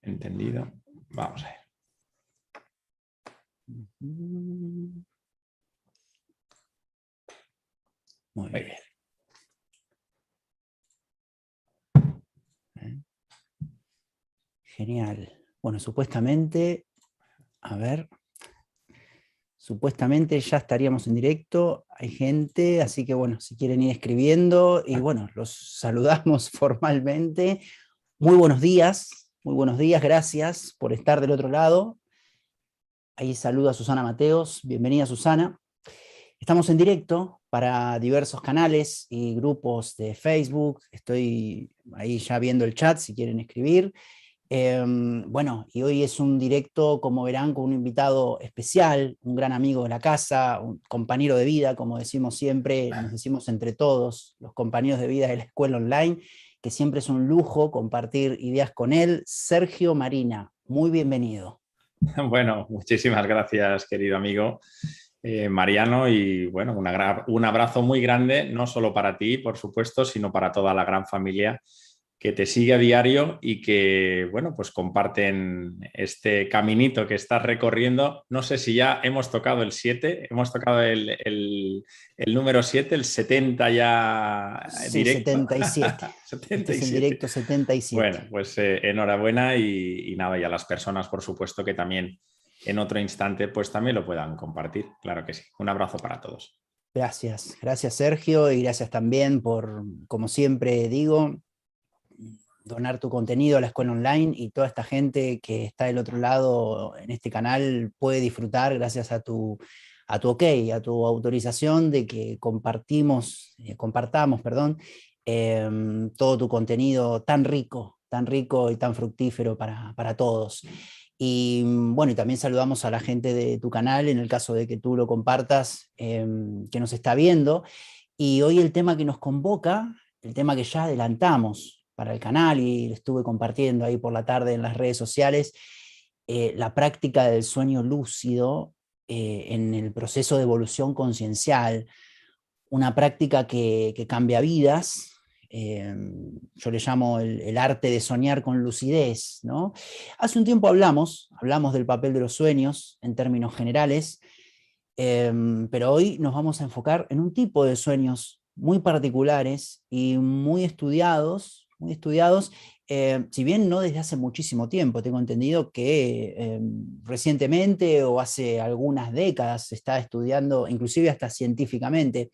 entendido. Vamos a ver. Muy bien. Genial. Bueno, supuestamente, a ver, supuestamente ya estaríamos en directo, hay gente, así que bueno, si quieren ir escribiendo, y bueno, los saludamos formalmente. Muy buenos días, gracias por estar del otro lado. Ahí saluda a Susana Mateos, bienvenida Susana. Estamos en directo para diversos canales y grupos de Facebook, estoy ahí ya viendo el chat si quieren escribir. Bueno, y hoy es un directo, como verán, con un invitado especial, un gran amigo de la casa, un compañero de vida, como decimos siempre, nos decimos entre todos, los compañeros de vida de la escuela online, que siempre es un lujo compartir ideas con él. Sergio Marina, muy bienvenido. Bueno, muchísimas gracias, querido amigo Mariano, y bueno, un abrazo muy grande, no solo para ti, por supuesto, sino para toda la gran familia que te sigue a diario y que, bueno, pues comparten este caminito que estás recorriendo. No sé si ya hemos tocado el 7, hemos tocado el número 7, el 70 ya Sí, directo. 77. Este es el 77. directo 77. Bueno, pues enhorabuena y nada, y a las personas, por supuesto, que también en otro instante pues también lo puedan compartir. Claro que sí. Un abrazo para todos. Gracias, gracias Sergio, y gracias también por, como siempre digo, donar tu contenido a la escuela online, y toda esta gente que está del otro lado en este canal puede disfrutar gracias a tu ok, a tu autorización de que compartamos, perdón, todo tu contenido tan rico y tan fructífero para todos. Y bueno, y también saludamos a la gente de tu canal, en el caso de que tú lo compartas, que nos está viendo. Y hoy el tema que nos convoca, el tema que ya adelantamos para el canal y lo estuve compartiendo ahí por la tarde en las redes sociales, la práctica del sueño lúcido en el proceso de evolución consciencial, una práctica que cambia vidas. Yo le llamo el arte de soñar con lucidez, ¿no? Hace un tiempo hablamos del papel de los sueños en términos generales, pero hoy nos vamos a enfocar en un tipo de sueños muy particulares y muy estudiados, si bien no desde hace muchísimo tiempo. Tengo entendido que recientemente o hace algunas décadas se está estudiando, inclusive hasta científicamente,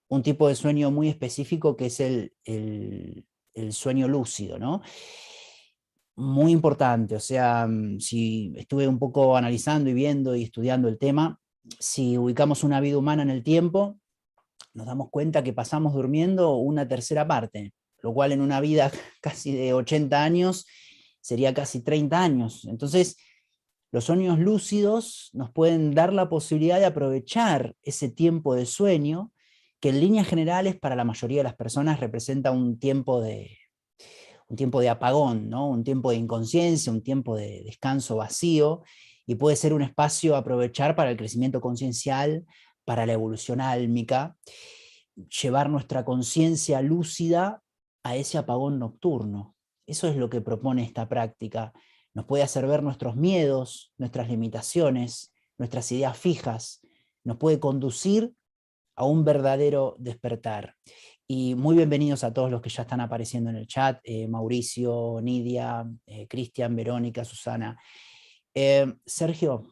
un tipo de sueño muy específico que es el sueño lúcido, ¿no? Muy importante, o sea, si estuve un poco analizando y viendo y estudiando el tema, si ubicamos una vida humana en el tiempo, nos damos cuenta que pasamos durmiendo una tercera parte, lo cual en una vida casi de 80 años sería casi 30 años. Entonces, los sueños lúcidos nos pueden dar la posibilidad de aprovechar ese tiempo de sueño, que en líneas generales para la mayoría de las personas representa un tiempo de apagón, ¿no? Un tiempo de inconsciencia, un tiempo de descanso vacío, y puede ser un espacio a aprovechar para el crecimiento conciencial, para la evolución álmica, llevar nuestra conciencia lúcida a ese apagón nocturno. Eso es lo que propone esta práctica. Nos puede hacer ver nuestros miedos, nuestras limitaciones, nuestras ideas fijas, nos puede conducir a un verdadero despertar. Y muy bienvenidos a todos los que ya están apareciendo en el chat, Mauricio, Nidia, Cristian, Verónica, Susana. Sergio,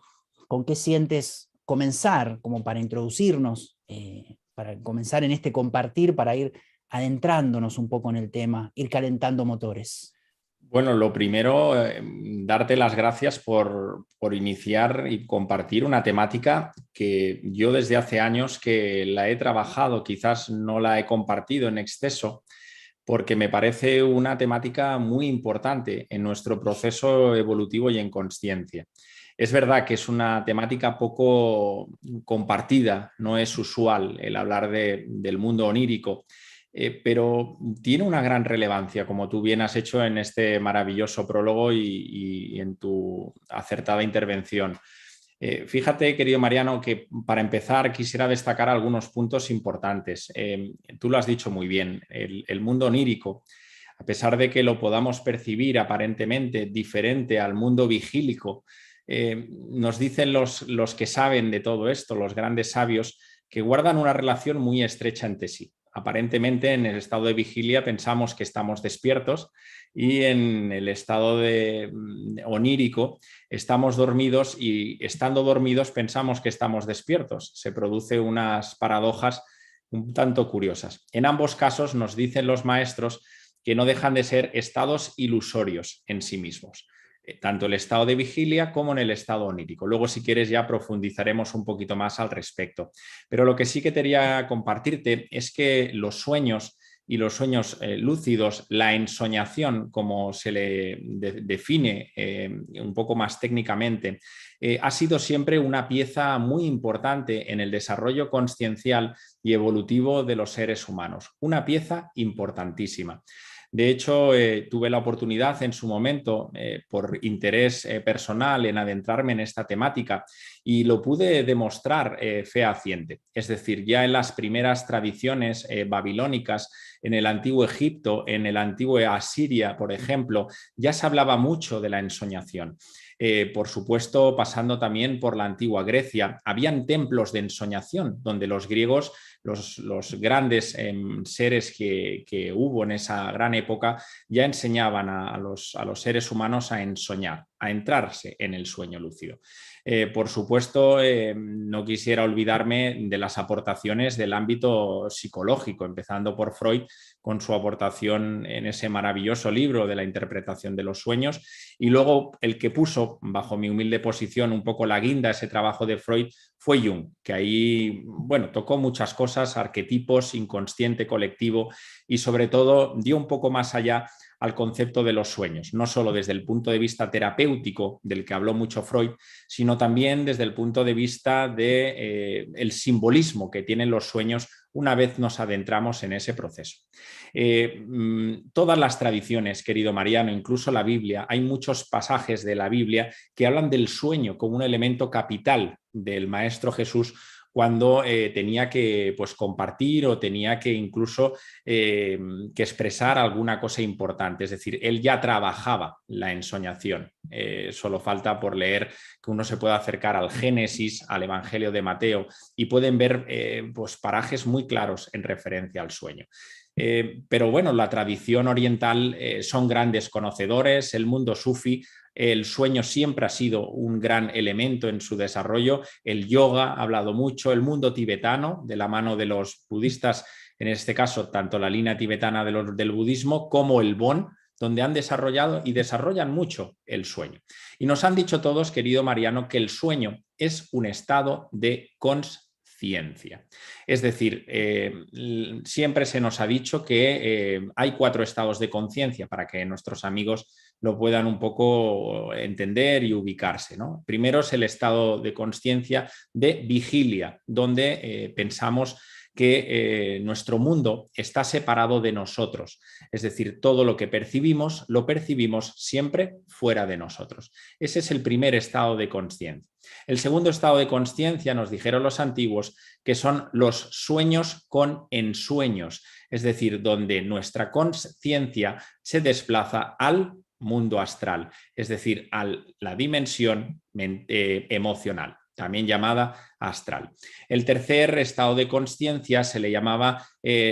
¿con qué sientes comenzar como para introducirnos, para comenzar en este compartir, para ir adentrándonos un poco en el tema, ir calentando motores? Bueno, lo primero, darte las gracias por iniciar y compartir una temática que yo desde hace años que la he trabajado, quizás no la he compartido en exceso, porque me parece una temática muy importante en nuestro proceso evolutivo y en consciencia. Es verdad que es una temática poco compartida, no es usual el hablar del mundo onírico. Pero tiene una gran relevancia, como tú bien has hecho en este maravilloso prólogo y en tu acertada intervención. Fíjate, querido Mariano, que para empezar quisiera destacar algunos puntos importantes. Tú lo has dicho muy bien, el mundo onírico A pesar de que lo podamos percibir aparentemente diferente al mundo vigílico, nos dicen los que saben de todo esto, los grandes sabios, que guardan una relación muy estrecha entre sí. Aparentemente en el estado de vigilia pensamos que estamos despiertos y en el estado onírico estamos dormidos y estando dormidos pensamos que estamos despiertos. Se producen unas paradojas un tanto curiosas. En ambos casos nos dicen los maestros que no dejan de ser estados ilusorios en sí mismos, tanto el estado de vigilia como en el estado onírico. Luego, si quieres, ya profundizaremos un poquito más al respecto. Pero lo que sí que quería compartirte es que los sueños y los sueños lúcidos, la ensoñación, como se le define un poco más técnicamente, ha sido siempre una pieza muy importante en el desarrollo consciencial y evolutivo de los seres humanos. Una pieza importantísima. De hecho, tuve la oportunidad en su momento, por interés personal, en adentrarme en esta temática y lo pude demostrar fehaciente. Es decir, ya en las primeras tradiciones babilónicas, en el antiguo Egipto, en el antiguo Asiria, por ejemplo, ya se hablaba mucho de la ensoñación. Por supuesto, pasando también por la antigua Grecia, habían templos de ensoñación donde los griegos, los grandes seres que hubo en esa gran época, ya enseñaban a los seres humanos a ensoñar, a entrarse en el sueño lúcido. Por supuesto, no quisiera olvidarme de las aportaciones del ámbito psicológico, empezando por Freud con su aportación en ese maravilloso libro de la interpretación de los sueños, y luego el que puso, bajo mi humilde posición, un poco la guinda a ese trabajo de Freud fue Jung, que ahí, bueno, tocó muchas cosas, arquetipos, inconsciente colectivo, y sobre todo dio un poco más allá al concepto de los sueños, no solo desde el punto de vista terapéutico, del que habló mucho Freud, sino también desde el punto de vista de el simbolismo que tienen los sueños una vez nos adentramos en ese proceso. Todas las tradiciones, querido Mariano, incluso la Biblia, hay muchos pasajes de la Biblia que hablan del sueño como un elemento capital del Maestro Jesús cuando tenía que pues, compartir o tenía que incluso que expresar alguna cosa importante. Es decir, él ya trabajaba la ensoñación. Solo falta por leer que uno se pueda acercar al Génesis, al Evangelio de Mateo, y pueden ver pues, parajes muy claros en referencia al sueño. Pero bueno, la tradición oriental son grandes conocedores, el mundo sufi, el sueño siempre ha sido un gran elemento en su desarrollo, el yoga ha hablado mucho, el mundo tibetano, de la mano de los budistas, en este caso tanto la línea tibetana del budismo como el Bon, donde han desarrollado y desarrollan mucho el sueño. Y nos han dicho todos, querido Mariano, que el sueño es un estado de conciencia. Es decir, siempre se nos ha dicho que hay 4 estados de conciencia para que nuestros amigos lo puedan un poco entender y ubicarse, ¿no? Primero es el estado de conciencia de vigilia, donde pensamos que nuestro mundo está separado de nosotros. Es decir, todo lo que percibimos, lo percibimos siempre fuera de nosotros. Ese es el primer estado de conciencia. El segundo estado de conciencia, nos dijeron los antiguos, que son los sueños con ensueños, es decir, donde nuestra conciencia se desplaza al mundo astral, es decir, a la dimensión emocional, también llamada astral. El tercer estado de conciencia se le llamaba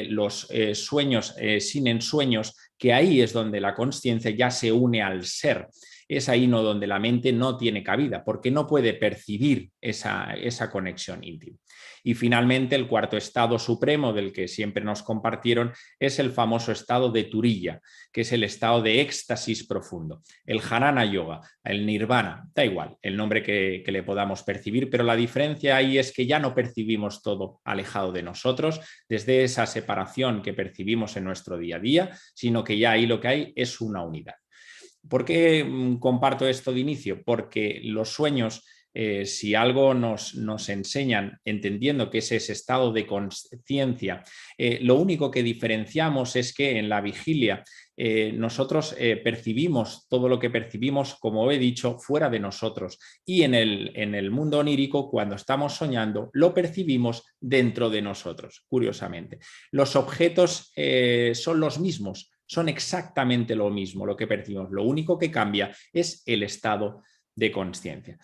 los sueños sin ensueños, que ahí es donde la conciencia ya se une al ser. Es ahí no donde la mente no tiene cabida, porque no puede percibir esa conexión íntima. Y finalmente, el cuarto estado supremo del que siempre nos compartieron es el famoso estado de Turiya, que es el estado de éxtasis profundo, el Jnana Yoga, el Nirvana, da igual el nombre que le podamos percibir, pero la diferencia ahí es que ya no percibimos todo alejado de nosotros, desde esa separación que percibimos en nuestro día a día, sino que ya ahí lo que hay es una unidad. ¿Por qué comparto esto de inicio? Porque los sueños, si algo nos enseñan, entendiendo que es ese estado de conciencia, lo único que diferenciamos es que en la vigilia nosotros percibimos todo lo que percibimos, como he dicho, fuera de nosotros, y en el mundo onírico, cuando estamos soñando, lo percibimos dentro de nosotros, curiosamente. Los objetos son los mismos, son exactamente lo mismo, lo que percibimos. Lo único que cambia es el estado de consciencia.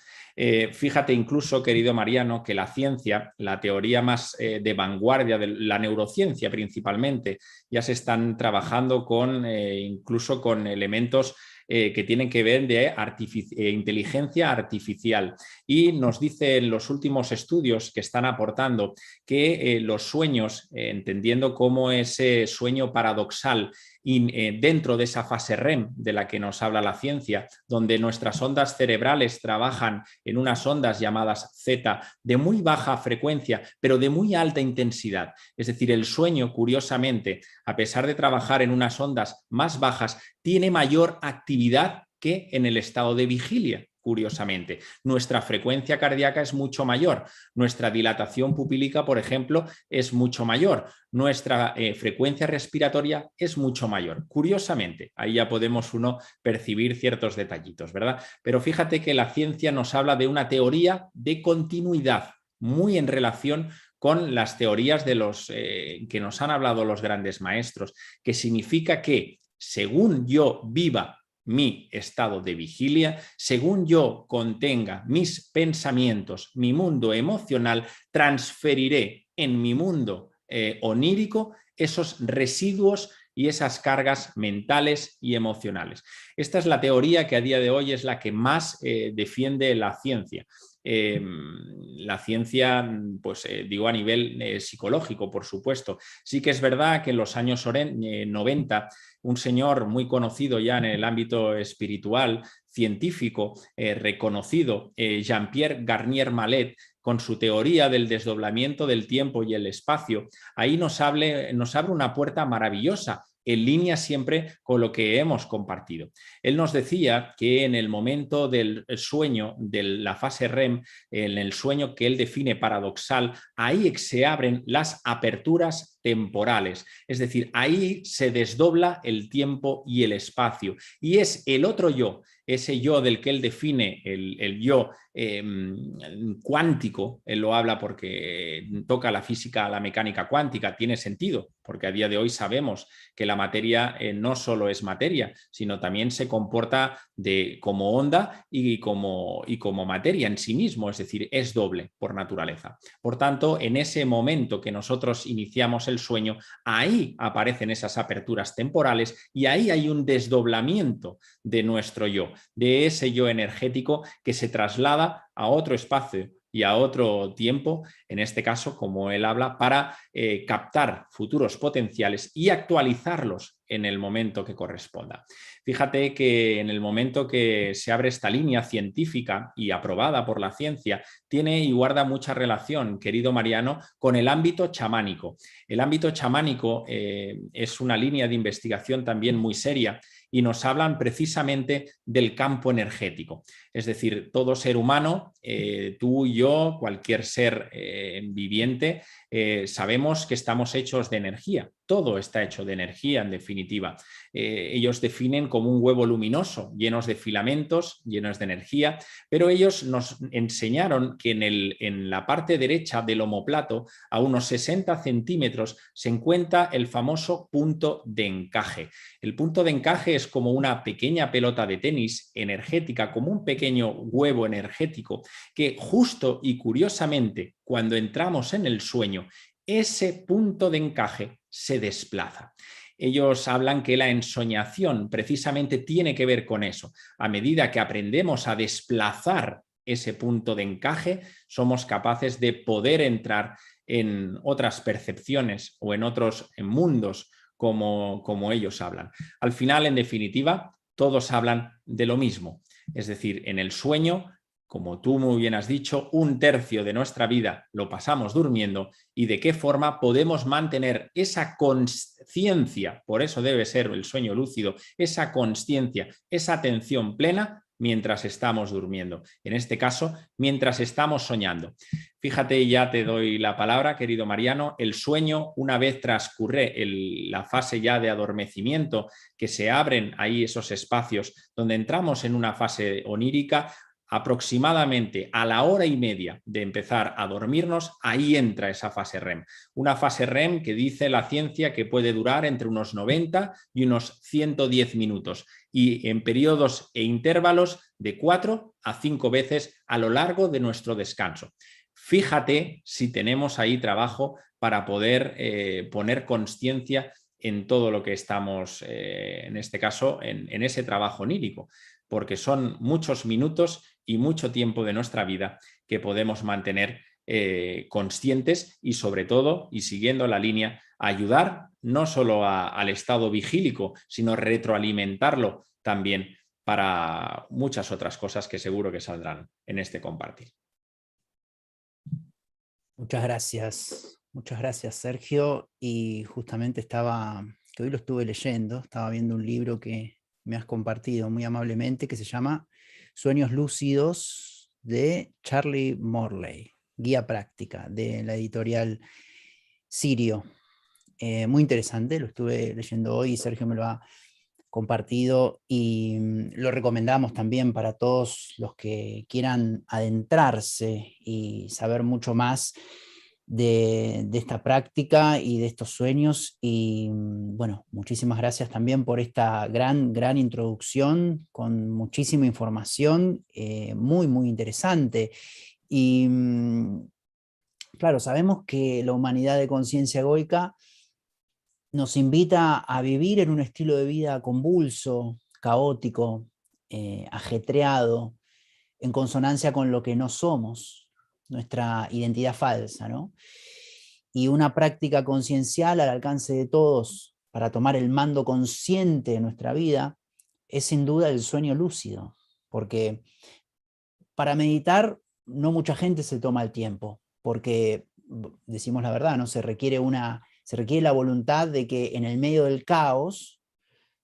Fíjate incluso, querido Mariano, que la ciencia, la teoría más de vanguardia de la neurociencia principalmente, ya se están trabajando incluso con elementos que tienen que ver de inteligencia artificial. Y nos dicen los últimos estudios que están aportando que los sueños, entendiendo cómo ese sueño paradoxal y dentro de esa fase REM de la que nos habla la ciencia, donde nuestras ondas cerebrales trabajan en unas ondas llamadas Z de muy baja frecuencia, pero de muy alta intensidad. Es decir, el sueño, curiosamente, a pesar de trabajar en unas ondas más bajas, tiene mayor actividad que en el estado de vigilia. Curiosamente, nuestra frecuencia cardíaca es mucho mayor, nuestra dilatación pupílica, por ejemplo, es mucho mayor, nuestra frecuencia respiratoria es mucho mayor. Curiosamente, ahí ya podemos uno percibir ciertos detallitos, ¿verdad? Pero fíjate que la ciencia nos habla de una teoría de continuidad, muy en relación con las teorías de los que nos han hablado los grandes maestros, que significa que según yo viva mi estado de vigilia, según yo contenga mis pensamientos, mi mundo emocional, transferiré en mi mundo onírico esos residuos y esas cargas mentales y emocionales. Esta es la teoría que a día de hoy es la que más defiende la ciencia. La ciencia, pues digo a nivel psicológico, por supuesto. Sí que es verdad que en los años 90 un señor muy conocido ya en el ámbito espiritual, científico, reconocido, Jean-Pierre Garnier Mallet, con su teoría del desdoblamiento del tiempo y el espacio, ahí nos abre una puerta maravillosa, en línea siempre con lo que hemos compartido. Él nos decía que en el momento del sueño, de la fase REM, en el sueño que él define paradoxal, ahí se abren las aperturas temporales, es decir, ahí se desdobla el tiempo y el espacio, y es el otro yo, ese yo del que él define el yo cuántico, él lo habla porque toca la física, la mecánica cuántica, tiene sentido, porque a día de hoy sabemos que la materia no solo es materia, sino también se comporta como onda y como materia en sí mismo, es decir, es doble por naturaleza. Por tanto, en ese momento que nosotros iniciamos el sueño, ahí aparecen esas aperturas temporales y ahí hay un desdoblamiento de nuestro yo, de ese yo energético que se traslada a otro espacio y a otro tiempo, en este caso, como él habla, para captar futuros potenciales y actualizarlos en el momento que corresponda. Fíjate que en el momento que se abre esta línea científica y aprobada por la ciencia, tiene y guarda mucha relación, querido Mariano, con el ámbito chamánico. El ámbito chamánico es una línea de investigación también muy seria y nos hablan precisamente del campo energético. Es decir, todo ser humano, tú y yo, cualquier ser viviente, sabemos que estamos hechos de energía. Todo está hecho de energía, en definitiva. Ellos definen como un huevo luminoso, llenos de filamentos, llenos de energía, pero ellos nos enseñaron que en la parte derecha del omoplato, a unos 60 centímetros, se encuentra el famoso punto de encaje. El punto de encaje es como una pequeña pelota de tenis energética, como un pequeño huevo energético, que justo y curiosamente, cuando entramos en el sueño, ese punto de encaje se desplaza. Ellos hablan que la ensoñación precisamente tiene que ver con eso. A medida que aprendemos a desplazar ese punto de encaje, somos capaces de poder entrar en otras percepciones o en otros mundos como ellos hablan. Al final, en definitiva, todos hablan de lo mismo. Es decir, en el sueño, como tú muy bien has dicho, 1/3 de nuestra vida lo pasamos durmiendo y de qué forma podemos mantener esa consciencia, por eso debe ser el sueño lúcido, esa consciencia, esa atención plena mientras estamos durmiendo. En este caso, mientras estamos soñando. Fíjate, ya te doy la palabra, querido Mariano, el sueño, una vez transcurre la fase ya de adormecimiento, que se abren ahí esos espacios donde entramos en una fase onírica, aproximadamente a la hora y media de empezar a dormirnos, ahí entra esa fase REM. Una fase REM que dice la ciencia que puede durar entre unos 90 y unos 110 minutos y en periodos e intervalos de 4 a 5 veces a lo largo de nuestro descanso. Fíjate si tenemos ahí trabajo para poder poner consciencia en todo lo que estamos, en este caso, en ese trabajo onírico, porque son muchos minutos y mucho tiempo de nuestra vida que podemos mantener conscientes y sobre todo, y siguiendo la línea, ayudar no solo al estado vigílico, sino retroalimentarlo también para muchas otras cosas que seguro que saldrán en este compartir. Muchas gracias Sergio, y justamente que hoy lo estuve leyendo, estaba viendo un libro que me has compartido muy amablemente que se llama Sueños Lúcidos de Charlie Morley, guía práctica de la editorial Sirio. Muy interesante, lo estuve leyendo hoy y Sergio me lo ha compartido y lo recomendamos también para todos los que quieran adentrarse y saber mucho más de esta práctica y de estos sueños. Y bueno, muchísimas gracias también por esta gran introducción con muchísima información, muy interesante. Y claro, sabemos que la humanidad de conciencia egoica nos invita a vivir en un estilo de vida convulso, caótico, ajetreado, en consonancia con lo que no somos, nuestra identidad falsa, ¿no? Y una práctica conciencial al alcance de todos para tomar el mando consciente de nuestra vida es sin duda el sueño lúcido, porque para meditar no mucha gente se toma el tiempo, porque decimos la verdad, ¿no? Se requiere la voluntad de que en el medio del caos,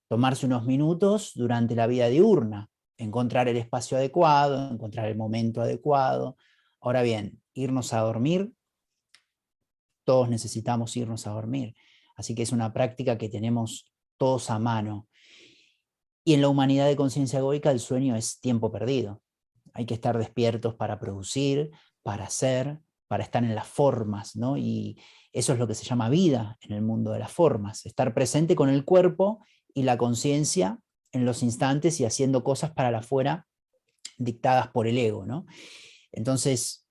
tomarse unos minutos durante la vida diurna, encontrar el espacio adecuado, encontrar el momento adecuado. Ahora bien, irnos a dormir, todos necesitamos irnos a dormir, así que es una práctica que tenemos todos a mano. Y en la humanidad de conciencia egoica el sueño es tiempo perdido. Hay que estar despiertos para producir, para hacer, para estar en las formas, ¿no? Y eso es lo que se llama vida en el mundo de las formas, estar presente con el cuerpo y la conciencia en los instantes y haciendo cosas para la afuera dictadas por el ego, ¿no? Entonces,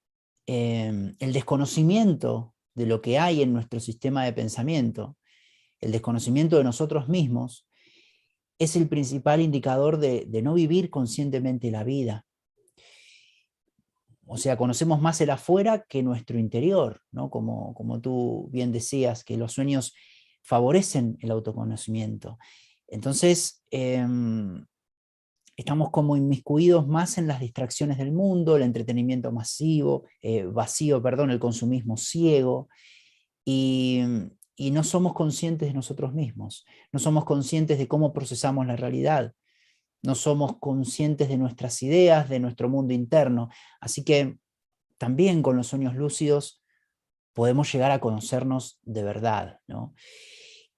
el desconocimiento de lo que hay en nuestro sistema de pensamiento, el desconocimiento de nosotros mismos, es el principal indicador de no vivir conscientemente la vida. O sea, conocemos más el afuera que nuestro interior, ¿no? Como tú bien decías, que los sueños favorecen el autoconocimiento. Entonces, estamos como inmiscuidos más en las distracciones del mundo, el entretenimiento vacío, el consumismo ciego, y no somos conscientes de nosotros mismos, no somos conscientes de cómo procesamos la realidad, no somos conscientes de nuestras ideas, de nuestro mundo interno. Así que también con los sueños lúcidos podemos llegar a conocernos de verdad, ¿no?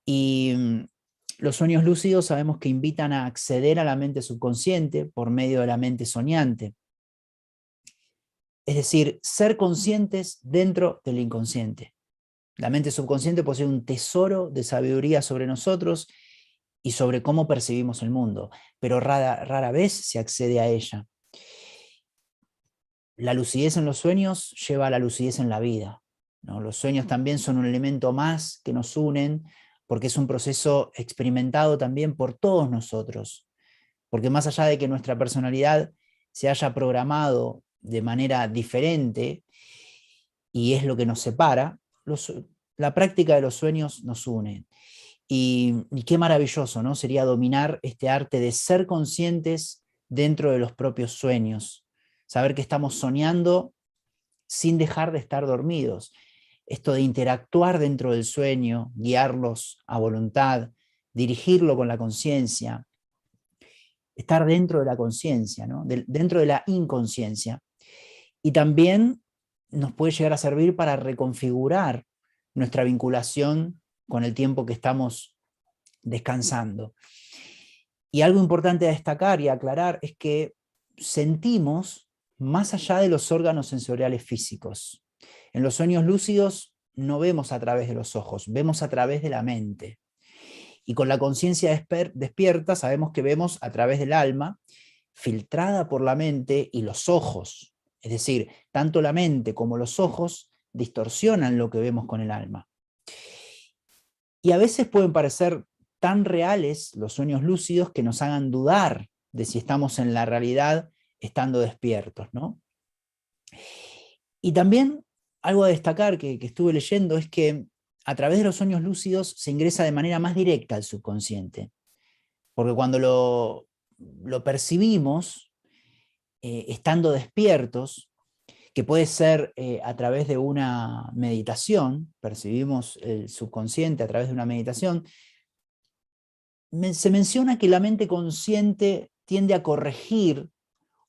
Y los sueños lúcidos sabemos que invitan a acceder a la mente subconsciente por medio de la mente soñante. Es decir, ser conscientes dentro del inconsciente. La mente subconsciente posee un tesoro de sabiduría sobre nosotros y sobre cómo percibimos el mundo, pero rara vez se accede a ella. La lucidez en los sueños lleva a la lucidez en la vida, ¿no? Los sueños también son un elemento más que nos unen, porque es un proceso experimentado también por todos nosotros, porque más allá de que nuestra personalidad se haya programado de manera diferente, y es lo que nos separa, la práctica de los sueños nos une. Y qué maravilloso, ¿no? Sería dominar este arte de ser conscientes dentro de los propios sueños, saber que estamos soñando sin dejar de estar dormidos. Esto de interactuar dentro del sueño, guiarlos a voluntad, dirigirlo con la conciencia, estar dentro de la conciencia, ¿no? Dentro de la inconsciencia. Y también nos puede llegar a servir para reconfigurar nuestra vinculación con el tiempo que estamos descansando. Y algo importante a destacar y aclarar es que sentimos más allá de los órganos sensoriales físicos. En los sueños lúcidos no vemos a través de los ojos, vemos a través de la mente. Y con la conciencia despierta sabemos que vemos a través del alma, filtrada por la mente y los ojos. Es decir, tanto la mente como los ojos distorsionan lo que vemos con el alma. Y a veces pueden parecer tan reales los sueños lúcidos que nos hagan dudar de si estamos en la realidad estando despiertos, ¿no? Y también algo a destacar que estuve leyendo es que a través de los sueños lúcidos se ingresa de manera más directa al subconsciente, porque cuando lo percibimos estando despiertos, que puede ser a través de una meditación, percibimos el subconsciente a través de una meditación, se menciona que la mente consciente tiende a corregir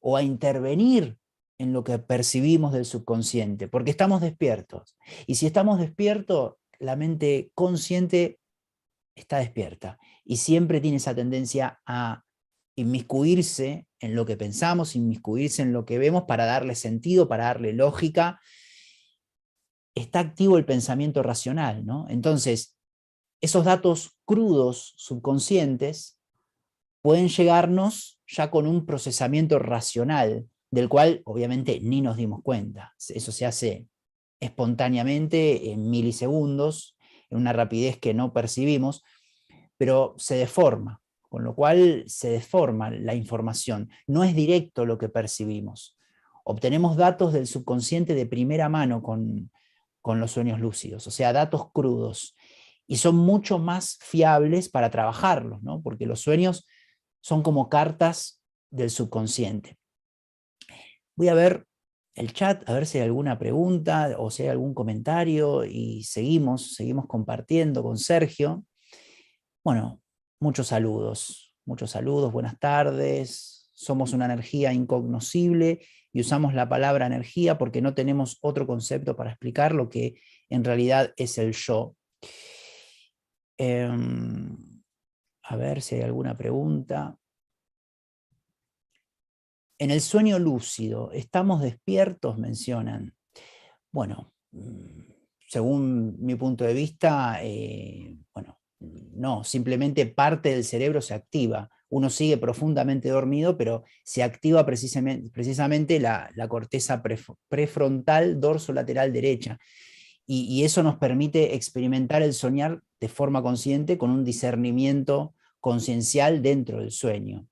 o a intervenir en lo que percibimos del subconsciente, porque estamos despiertos. Y si estamos despiertos, la mente consciente está despierta y siempre tiene esa tendencia a inmiscuirse en lo que pensamos, inmiscuirse en lo que vemos para darle sentido, para darle lógica. Está activo el pensamiento racional, ¿no? Entonces, esos datos crudos subconscientes pueden llegarnos ya con un procesamiento racional, del cual obviamente ni nos dimos cuenta. Eso se hace espontáneamente en milisegundos, en una rapidez que no percibimos, pero se deforma, con lo cual se deforma la información. No es directo lo que percibimos. Obtenemos datos del subconsciente de primera mano con los sueños lúcidos, o sea, datos crudos, y son mucho más fiables para trabajarlos, ¿no? Porque los sueños son como cartas del subconsciente. Voy a ver el chat, a ver si hay alguna pregunta o si hay algún comentario, y seguimos compartiendo con Sergio. Bueno, muchos saludos, buenas tardes. Somos una energía incognoscible y usamos la palabra energía porque no tenemos otro concepto para explicar lo que en realidad es el yo. A ver si hay alguna pregunta. En el sueño lúcido, ¿estamos despiertos?, mencionan. Bueno, según mi punto de vista, bueno, no, simplemente parte del cerebro se activa. Uno sigue profundamente dormido, pero se activa precisamente la corteza prefrontal dorsolateral derecha. Y eso nos permite experimentar el soñar de forma consciente con un discernimiento conciencial dentro del sueño.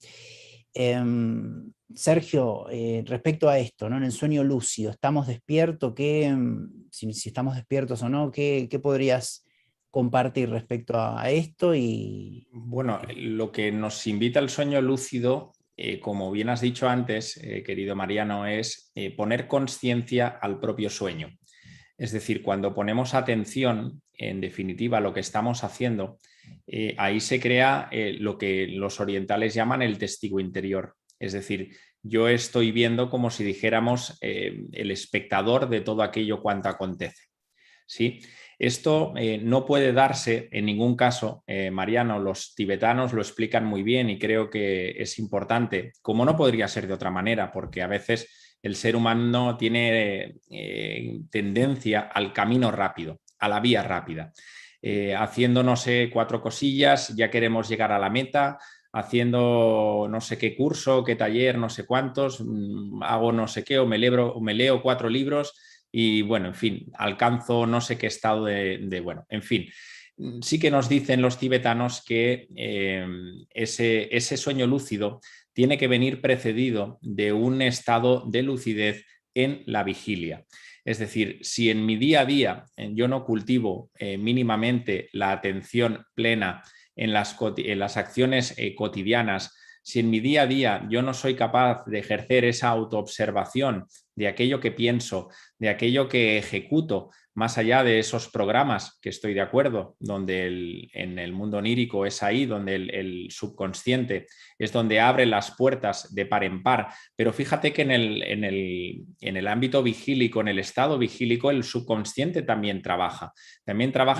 Sergio, respecto a esto, ¿no? En el sueño lúcido, ¿estamos despiertos? Si estamos despiertos o no, ¿qué podrías compartir respecto a esto? Bueno, lo que nos invita al sueño lúcido, como bien has dicho antes, querido Mariano, es poner conciencia al propio sueño. Es decir, cuando ponemos atención, en definitiva, a lo que estamos haciendo, ahí se crea lo que los orientales llaman el testigo interior. Es decir, yo estoy viendo como si dijéramos el espectador de todo aquello cuanto acontece. ¿Sí? Esto no puede darse en ningún caso, Mariano, los tibetanos lo explican muy bien y creo que es importante, como no podría ser de otra manera, porque a veces el ser humano tiene tendencia al camino rápido, a la vía rápida. Haciendo, no sé, 4 cosillas, ya queremos llegar a la meta, haciendo no sé qué curso, qué taller, no sé cuántos, hago no sé qué, o me leo 4 libros y bueno, en fin, alcanzo no sé qué estado bueno, en fin. Sí que nos dicen los tibetanos que ese sueño lúcido tiene que venir precedido de un estado de lucidez en la vigilia. Es decir, si en mi día a día yo no cultivo mínimamente la atención plena en las acciones cotidianas, si en mi día a día yo no soy capaz de ejercer esa autoobservación de aquello que pienso, de aquello que ejecuto, más allá de esos programas, que estoy de acuerdo, donde en el mundo onírico es ahí donde el subconsciente es donde abre las puertas de par en par, pero fíjate que en el ámbito vigílico, en el estado vigílico, el subconsciente también trabaja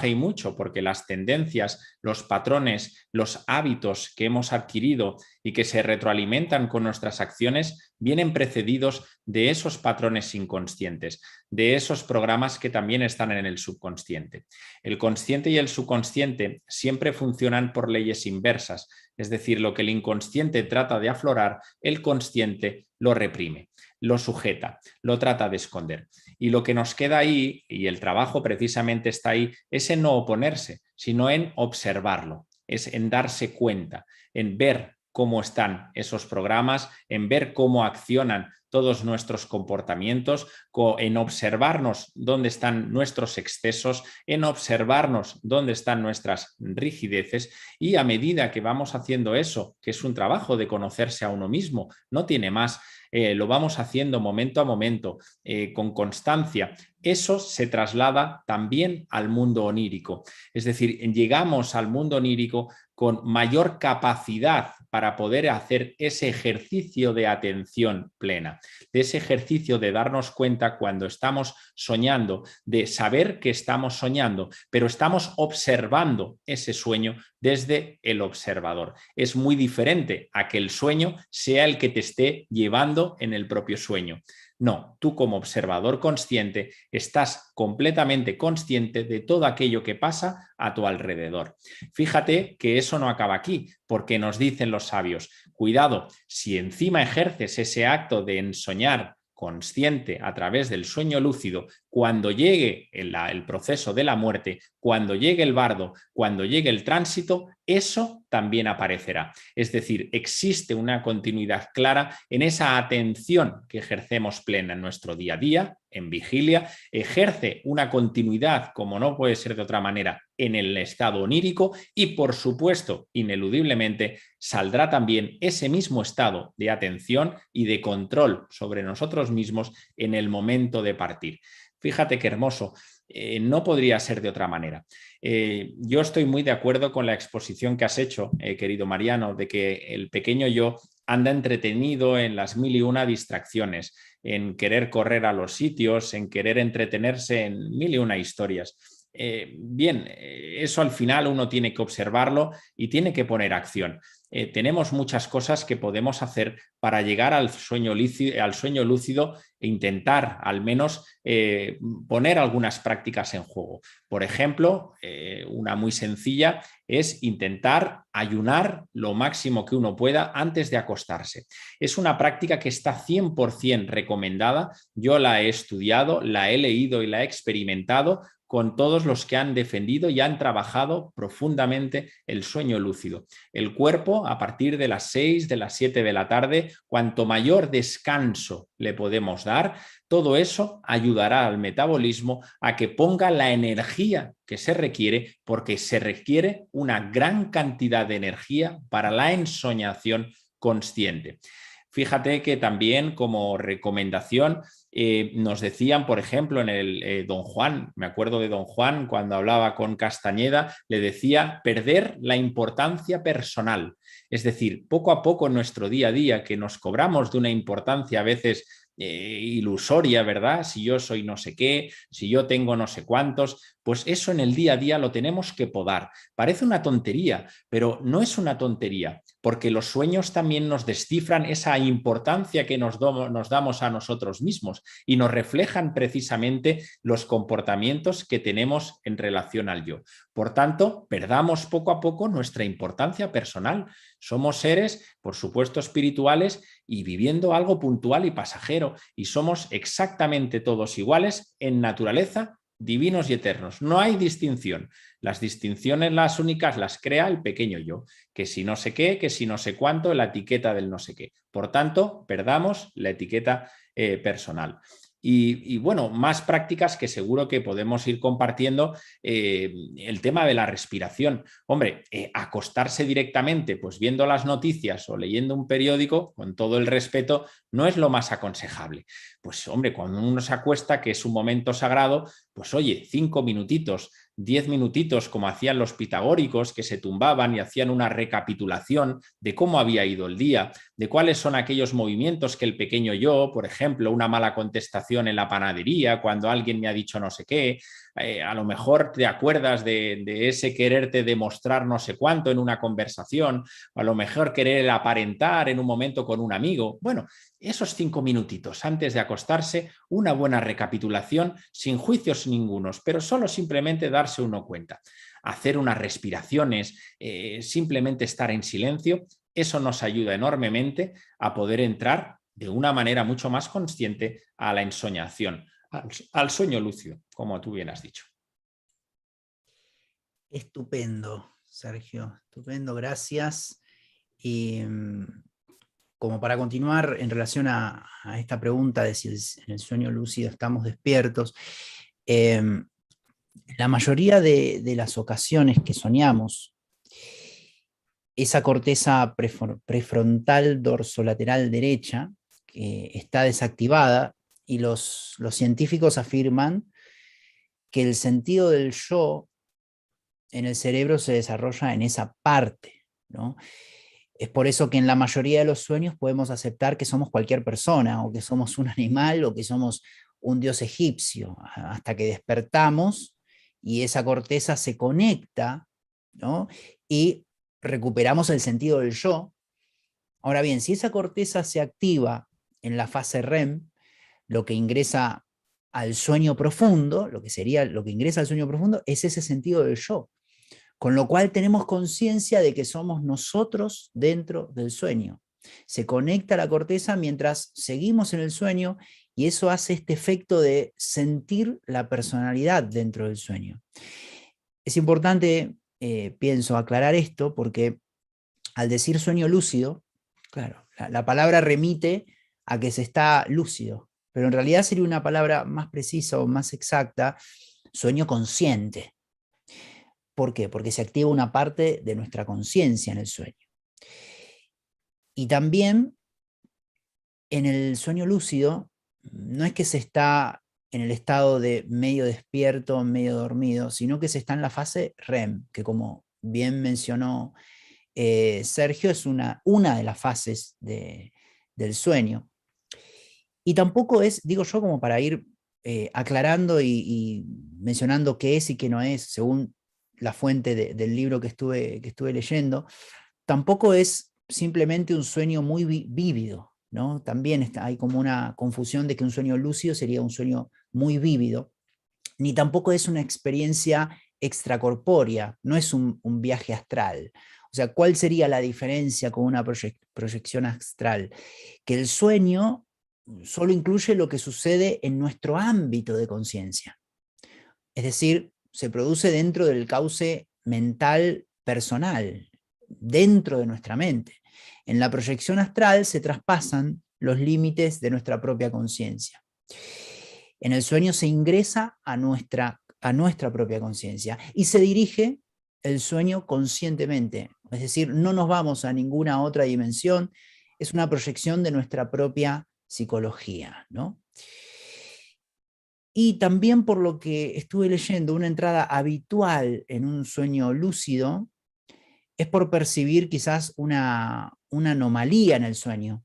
y mucho, porque las tendencias, los patrones, los hábitos que hemos adquirido y que se retroalimentan con nuestras acciones vienen precedidos de esos patrones inconscientes, de esos programas que también están en el subconsciente. El consciente y el subconsciente siempre funcionan por leyes inversas, es decir, lo que el inconsciente trata de aflorar, el consciente lo reprime, lo sujeta, lo trata de esconder. Y lo que nos queda ahí, y el trabajo precisamente está ahí, es en no oponerse, sino en observarlo, es en darse cuenta, en ver cómo están esos programas, en ver cómo accionan todos nuestros comportamientos, en observarnos dónde están nuestros excesos, en observarnos dónde están nuestras rigideces, y a medida que vamos haciendo eso, que es un trabajo de conocerse a uno mismo, no tiene más, lo vamos haciendo momento a momento, con constancia, eso se traslada también al mundo onírico. Es decir, llegamos al mundo onírico con mayor capacidad para poder hacer ese ejercicio de atención plena, de ese ejercicio de darnos cuenta cuando estamos soñando, de saber que estamos soñando, pero estamos observando ese sueño desde el observador. Es muy diferente a que el sueño sea el que te esté llevando en el propio sueño. No, tú como observador consciente estás completamente consciente de todo aquello que pasa a tu alrededor. Fíjate que eso no acaba aquí, porque nos dicen los sabios, cuidado, si encima ejerces ese acto de ensoñar consciente a través del sueño lúcido, cuando llegue el proceso de la muerte, cuando llegue el bardo, cuando llegue el tránsito, eso también aparecerá. Es decir, existe una continuidad clara en esa atención que ejercemos plena en nuestro día a día, en vigilia, ejerce una continuidad, como no puede ser de otra manera, en el estado onírico y, por supuesto, ineludiblemente, saldrá también ese mismo estado de atención y de control sobre nosotros mismos en el momento de partir. Fíjate qué hermoso. No podría ser de otra manera. Yo estoy muy de acuerdo con la exposición que has hecho, querido Mariano, de que el pequeño yo anda entretenido en las 1001 distracciones, en querer correr a los sitios, en querer entretenerse en 1001 historias. Eso al final uno tiene que observarlo y tiene que poner acción. Tenemos muchas cosas que podemos hacer para llegar al sueño lúcido e intentar al menos poner algunas prácticas en juego. Por ejemplo, una muy sencilla es intentar ayunar lo máximo que uno pueda antes de acostarse. Es una práctica que está 100% recomendada. Yo la he estudiado, la he leído y la he experimentado con todos los que han defendido y han trabajado profundamente el sueño lúcido. El cuerpo, a partir de las 6, de las 7 de la tarde, cuanto mayor descanso le podemos dar, todo eso ayudará al metabolismo a que ponga la energía que se requiere, porque se requiere una gran cantidad de energía para la ensoñación consciente. Fíjate que también como recomendación nos decían, por ejemplo, en el Don Juan, me acuerdo de Don Juan cuando hablaba con Castañeda, le decía perder la importancia personal. Es decir, poco a poco en nuestro día a día, que nos cobramos de una importancia a veces ilusoria, ¿verdad? Si yo soy no sé qué, si yo tengo no sé cuántos, pues eso en el día a día lo tenemos que podar. Parece una tontería, pero no es una tontería, porque los sueños también nos descifran esa importancia que nos damos a nosotros mismos y nos reflejan precisamente los comportamientos que tenemos en relación al yo. Por tanto, perdamos poco a poco nuestra importancia personal. Somos seres, por supuesto, espirituales y viviendo algo puntual y pasajero, y somos exactamente todos iguales en naturaleza, divinos y eternos. No hay distinción. Las distinciones, las únicas, las crea el pequeño yo, que si no sé qué, que si no sé cuánto, la etiqueta del no sé qué. Por tanto, perdamos la etiqueta personal. Y bueno, más prácticas que seguro que podemos ir compartiendo. El tema de la respiración. Hombre, acostarse directamente, pues viendo las noticias o leyendo un periódico, con todo el respeto, no es lo más aconsejable. Pues hombre, cuando uno se acuesta, que es un momento sagrado, pues oye, 5 minutitos, 10 minutitos, como hacían los pitagóricos, que se tumbaban y hacían una recapitulación de cómo había ido el día, de cuáles son aquellos movimientos que el pequeño yo, por ejemplo, una mala contestación en la panadería, cuando alguien me ha dicho no sé qué, a lo mejor te acuerdas de ese quererte demostrar no sé cuánto en una conversación, o a lo mejor querer aparentar en un momento con un amigo. Bueno, esos 5 minutitos antes de acostarse, una buena recapitulación, sin juicios ningunos, pero solo simplemente darse uno cuenta. Hacer unas respiraciones, simplemente estar en silencio, eso nos ayuda enormemente a poder entrar de una manera mucho más consciente a la ensoñación, al sueño lúcido, como tú bien has dicho. Estupendo, Sergio, estupendo, gracias. Y como para continuar en relación a esta pregunta de si en el sueño lúcido estamos despiertos, la mayoría de las ocasiones que soñamos, esa corteza prefrontal dorsolateral derecha que está desactivada, y los científicos afirman que el sentido del yo en el cerebro se desarrolla en esa parte, ¿no? Es por eso que en la mayoría de los sueños podemos aceptar que somos cualquier persona, o que somos un animal, o que somos un dios egipcio, hasta que despertamos y esa corteza se conecta, ¿no? Y recuperamos el sentido del yo. Ahora bien, si esa corteza se activa en la fase REM, lo que ingresa al sueño profundo, lo que ingresa al sueño profundo es ese sentido del yo. Con lo cual tenemos conciencia de que somos nosotros dentro del sueño. Se conecta la corteza mientras seguimos en el sueño, y eso hace este efecto de sentir la personalidad dentro del sueño. Es importante, pienso, aclarar esto, porque al decir sueño lúcido, claro, la palabra remite a que se está lúcido, pero en realidad sería una palabra más precisa o más exacta, sueño consciente. ¿Por qué? Porque se activa una parte de nuestra conciencia en el sueño. Y también en el sueño lúcido, no es que se está en el estado de medio despierto, medio dormido, sino que se está en la fase REM, que como bien mencionó Sergio, es una de las fases del sueño. Y tampoco es, digo yo, como para ir aclarando y mencionando qué es y qué no es, según la fuente del libro que estuve leyendo, tampoco es simplemente un sueño muy vívido, ¿no? También hay como una confusión de que un sueño lúcido sería un sueño muy vívido, ni tampoco es una experiencia extracorpórea, no es un viaje astral. O sea, ¿cuál sería la diferencia con una proyección astral? Que el sueño solo incluye lo que sucede en nuestro ámbito de conciencia. Es decir, se produce dentro del cauce mental personal, dentro de nuestra mente. En la proyección astral se traspasan los límites de nuestra propia conciencia. En el sueño se ingresa a nuestra propia conciencia y se dirige el sueño conscientemente. Es decir, no nos vamos a ninguna otra dimensión, es una proyección de nuestra propia psicología, ¿no? Y también, por lo que estuve leyendo, una entrada habitual en un sueño lúcido es por percibir quizás una anomalía en el sueño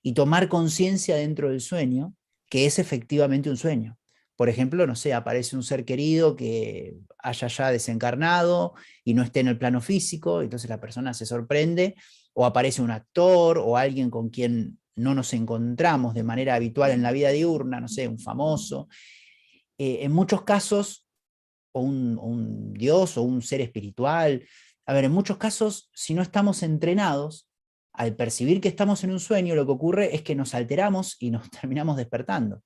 y tomar conciencia dentro del sueño que es efectivamente un sueño. Por ejemplo, no sé, aparece un ser querido que haya ya desencarnado y no esté en el plano físico, entonces la persona se sorprende, o aparece un actor o alguien con quien no nos encontramos de manera habitual en la vida diurna, no sé, un famoso. En muchos casos, o un dios o un ser espiritual. A ver, en muchos casos, si no estamos entrenados, al percibir que estamos en un sueño, lo que ocurre es que nos alteramos y nos terminamos despertando.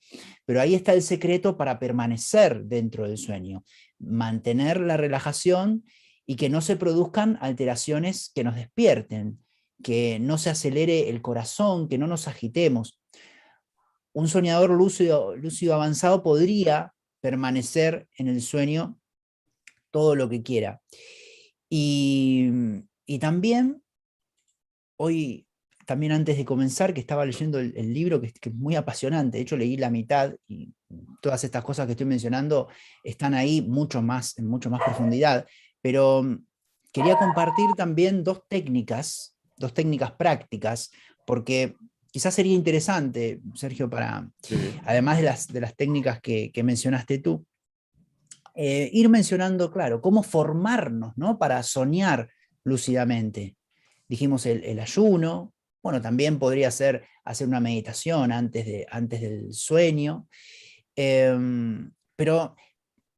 Pero ahí está el secreto para permanecer dentro del sueño, mantener la relajación y que no se produzcan alteraciones que nos despierten, que no se acelere el corazón, que no nos agitemos. Un soñador lúcido avanzado podría permanecer en el sueño todo lo que quiera. Y también, hoy, también antes de comenzar, que estaba leyendo el libro, que es muy apasionante, de hecho leí la mitad, y todas estas cosas que estoy mencionando están ahí en mucho más profundidad, pero quería compartir también dos técnicas prácticas, porque quizás sería interesante, Sergio, además de las técnicas que mencionaste tú, ir mencionando, claro, cómo formarnos, ¿no? Para soñar lúcidamente. Dijimos el ayuno, Bueno, también podría ser hacer una meditación antes del sueño. Pero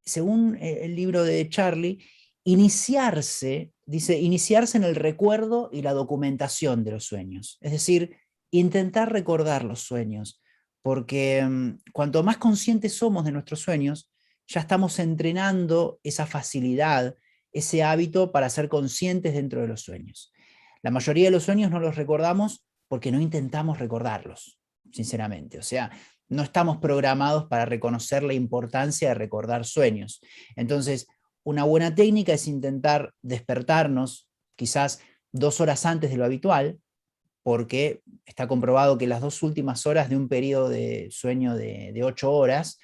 según el libro de Charlie, dice, iniciarse en el recuerdo y la documentación de los sueños. Es decir, intentar recordar los sueños, porque cuanto más conscientes somos de nuestros sueños, ya estamos entrenando esa facilidad, ese hábito para ser conscientes dentro de los sueños. La mayoría de los sueños no los recordamos porque no intentamos recordarlos, sinceramente. O sea, no estamos programados para reconocer la importancia de recordar sueños. Entonces, una buena técnica es intentar despertarnos quizás 2 horas antes de lo habitual, porque está comprobado que las 2 últimas horas de un periodo de sueño de 8 horas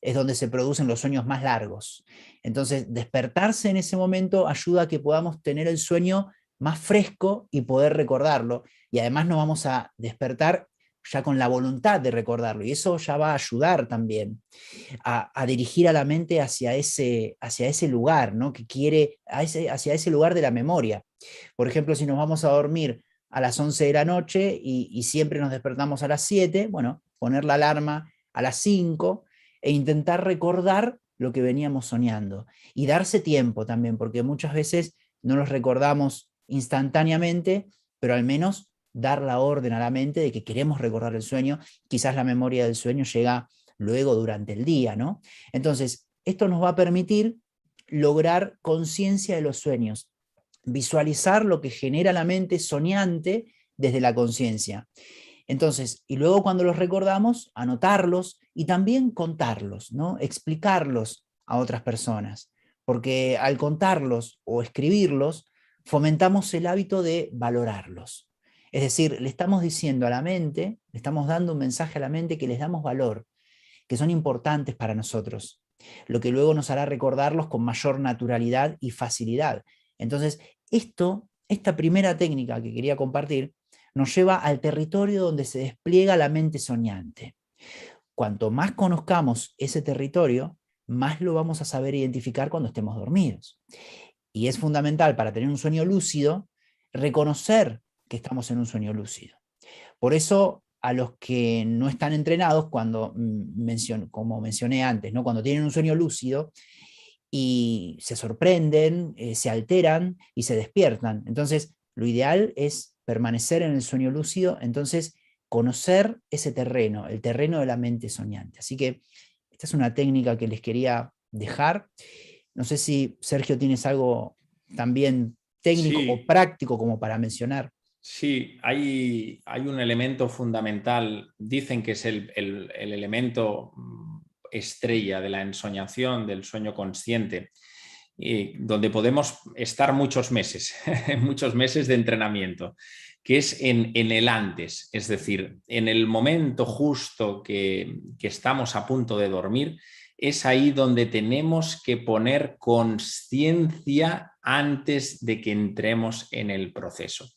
es donde se producen los sueños más largos. Entonces, despertarse en ese momento ayuda a que podamos tener el sueño más fresco y poder recordarlo. Y además nos vamos a despertar ya con la voluntad de recordarlo. Y eso ya va a ayudar también a dirigir a la mente hacia ese lugar, ¿no? Que quiere, hacia ese lugar de la memoria. Por ejemplo, si nos vamos a dormir a las 11 de la noche y siempre nos despertamos a las 7, bueno, poner la alarma a las 5 e intentar recordar lo que veníamos soñando. Y darse tiempo también, porque muchas veces no los recordamos instantáneamente, pero al menos dar la orden a la mente de que queremos recordar el sueño. Quizás la memoria del sueño llega luego durante el día, ¿no? Entonces, esto nos va a permitir lograr conciencia de los sueños, visualizar lo que genera la mente soñante desde la conciencia. Entonces, y luego cuando los recordamos, anotarlos y también contarlos, ¿no? Explicarlos a otras personas, porque al contarlos o escribirlos, fomentamos el hábito de valorarlos. Es decir, le estamos diciendo a la mente, le estamos dando un mensaje a la mente que les damos valor, que son importantes para nosotros, lo que luego nos hará recordarlos con mayor naturalidad y facilidad. Entonces, esta primera técnica que quería compartir nos lleva al territorio donde se despliega la mente soñante. Cuanto más conozcamos ese territorio, más lo vamos a saber identificar cuando estemos dormidos. Y es fundamental para tener un sueño lúcido reconocer que estamos en un sueño lúcido. Por eso, a los que no están entrenados, como mencioné antes, ¿no? Cuando tienen un sueño lúcido y se sorprenden, se alteran y se despiertan. Entonces, lo ideal es permanecer en el sueño lúcido, entonces conocer ese terreno, el terreno de la mente soñante. Así que esta es una técnica que les quería dejar. No sé si, Sergio, tienes algo también técnico o Sí, práctico como para mencionar. sí, hay un elemento fundamental, dicen que es el elemento estrella de la ensoñación, del sueño consciente, donde podemos estar muchos meses, muchos meses de entrenamiento, que es en el antes, es decir, en el momento justo que estamos a punto de dormir, es ahí donde tenemos que poner conciencia antes de que entremos en el proceso.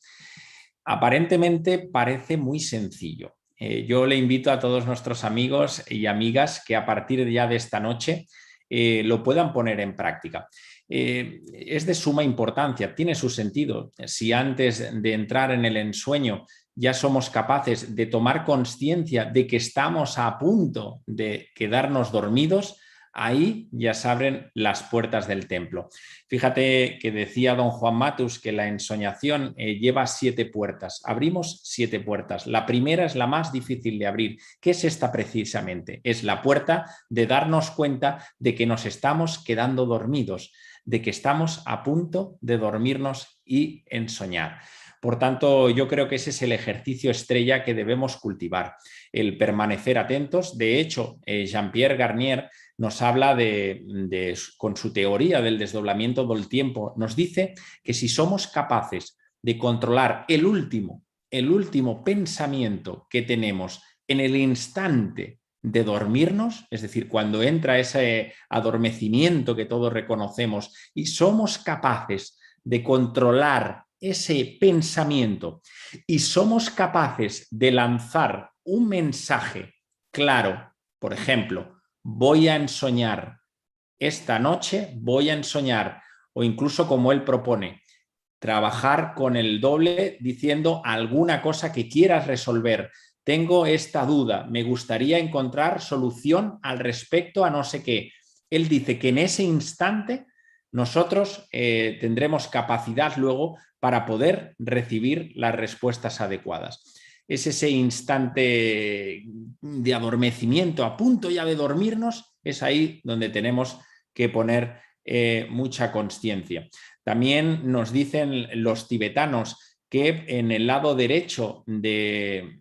Aparentemente parece muy sencillo. Yo le invito a todos nuestros amigos y amigas que a partir ya de esta noche lo puedan poner en práctica. Es de suma importancia, tiene su sentido. Si antes de entrar en el ensueño ya somos capaces de tomar conciencia de que estamos a punto de quedarnos dormidos, ahí ya se abren las puertas del templo. Fíjate que decía don Juan Matus que la ensoñación lleva 7 puertas. Abrimos 7 puertas. La primera es la más difícil de abrir. ¿Qué es esta precisamente? Es la puerta de darnos cuenta de que nos estamos quedando dormidos, de que estamos a punto de dormirnos y ensoñar. Por tanto, yo creo que ese es el ejercicio estrella que debemos cultivar, el permanecer atentos. De hecho, Jean-Pierre Garnier nos habla con su teoría del desdoblamiento del tiempo, nos dice que si somos capaces de controlar el último pensamiento que tenemos en el instante de dormirnos, es decir, cuando entra ese adormecimiento que todos reconocemos y somos capaces de controlar ese pensamiento y somos capaces de lanzar un mensaje claro, por ejemplo, voy a ensoñar esta noche, voy a ensoñar, o incluso como él propone, trabajar con el doble diciendo alguna cosa que quieras resolver. Tengo esta duda, me gustaría encontrar solución al respecto a no sé qué. Él dice que en ese instante nosotros tendremos capacidad luego para poder recibir las respuestas adecuadas. Es ese instante de adormecimiento, a punto ya de dormirnos, es ahí donde tenemos que poner mucha consciencia. También nos dicen los tibetanos que en el lado derecho del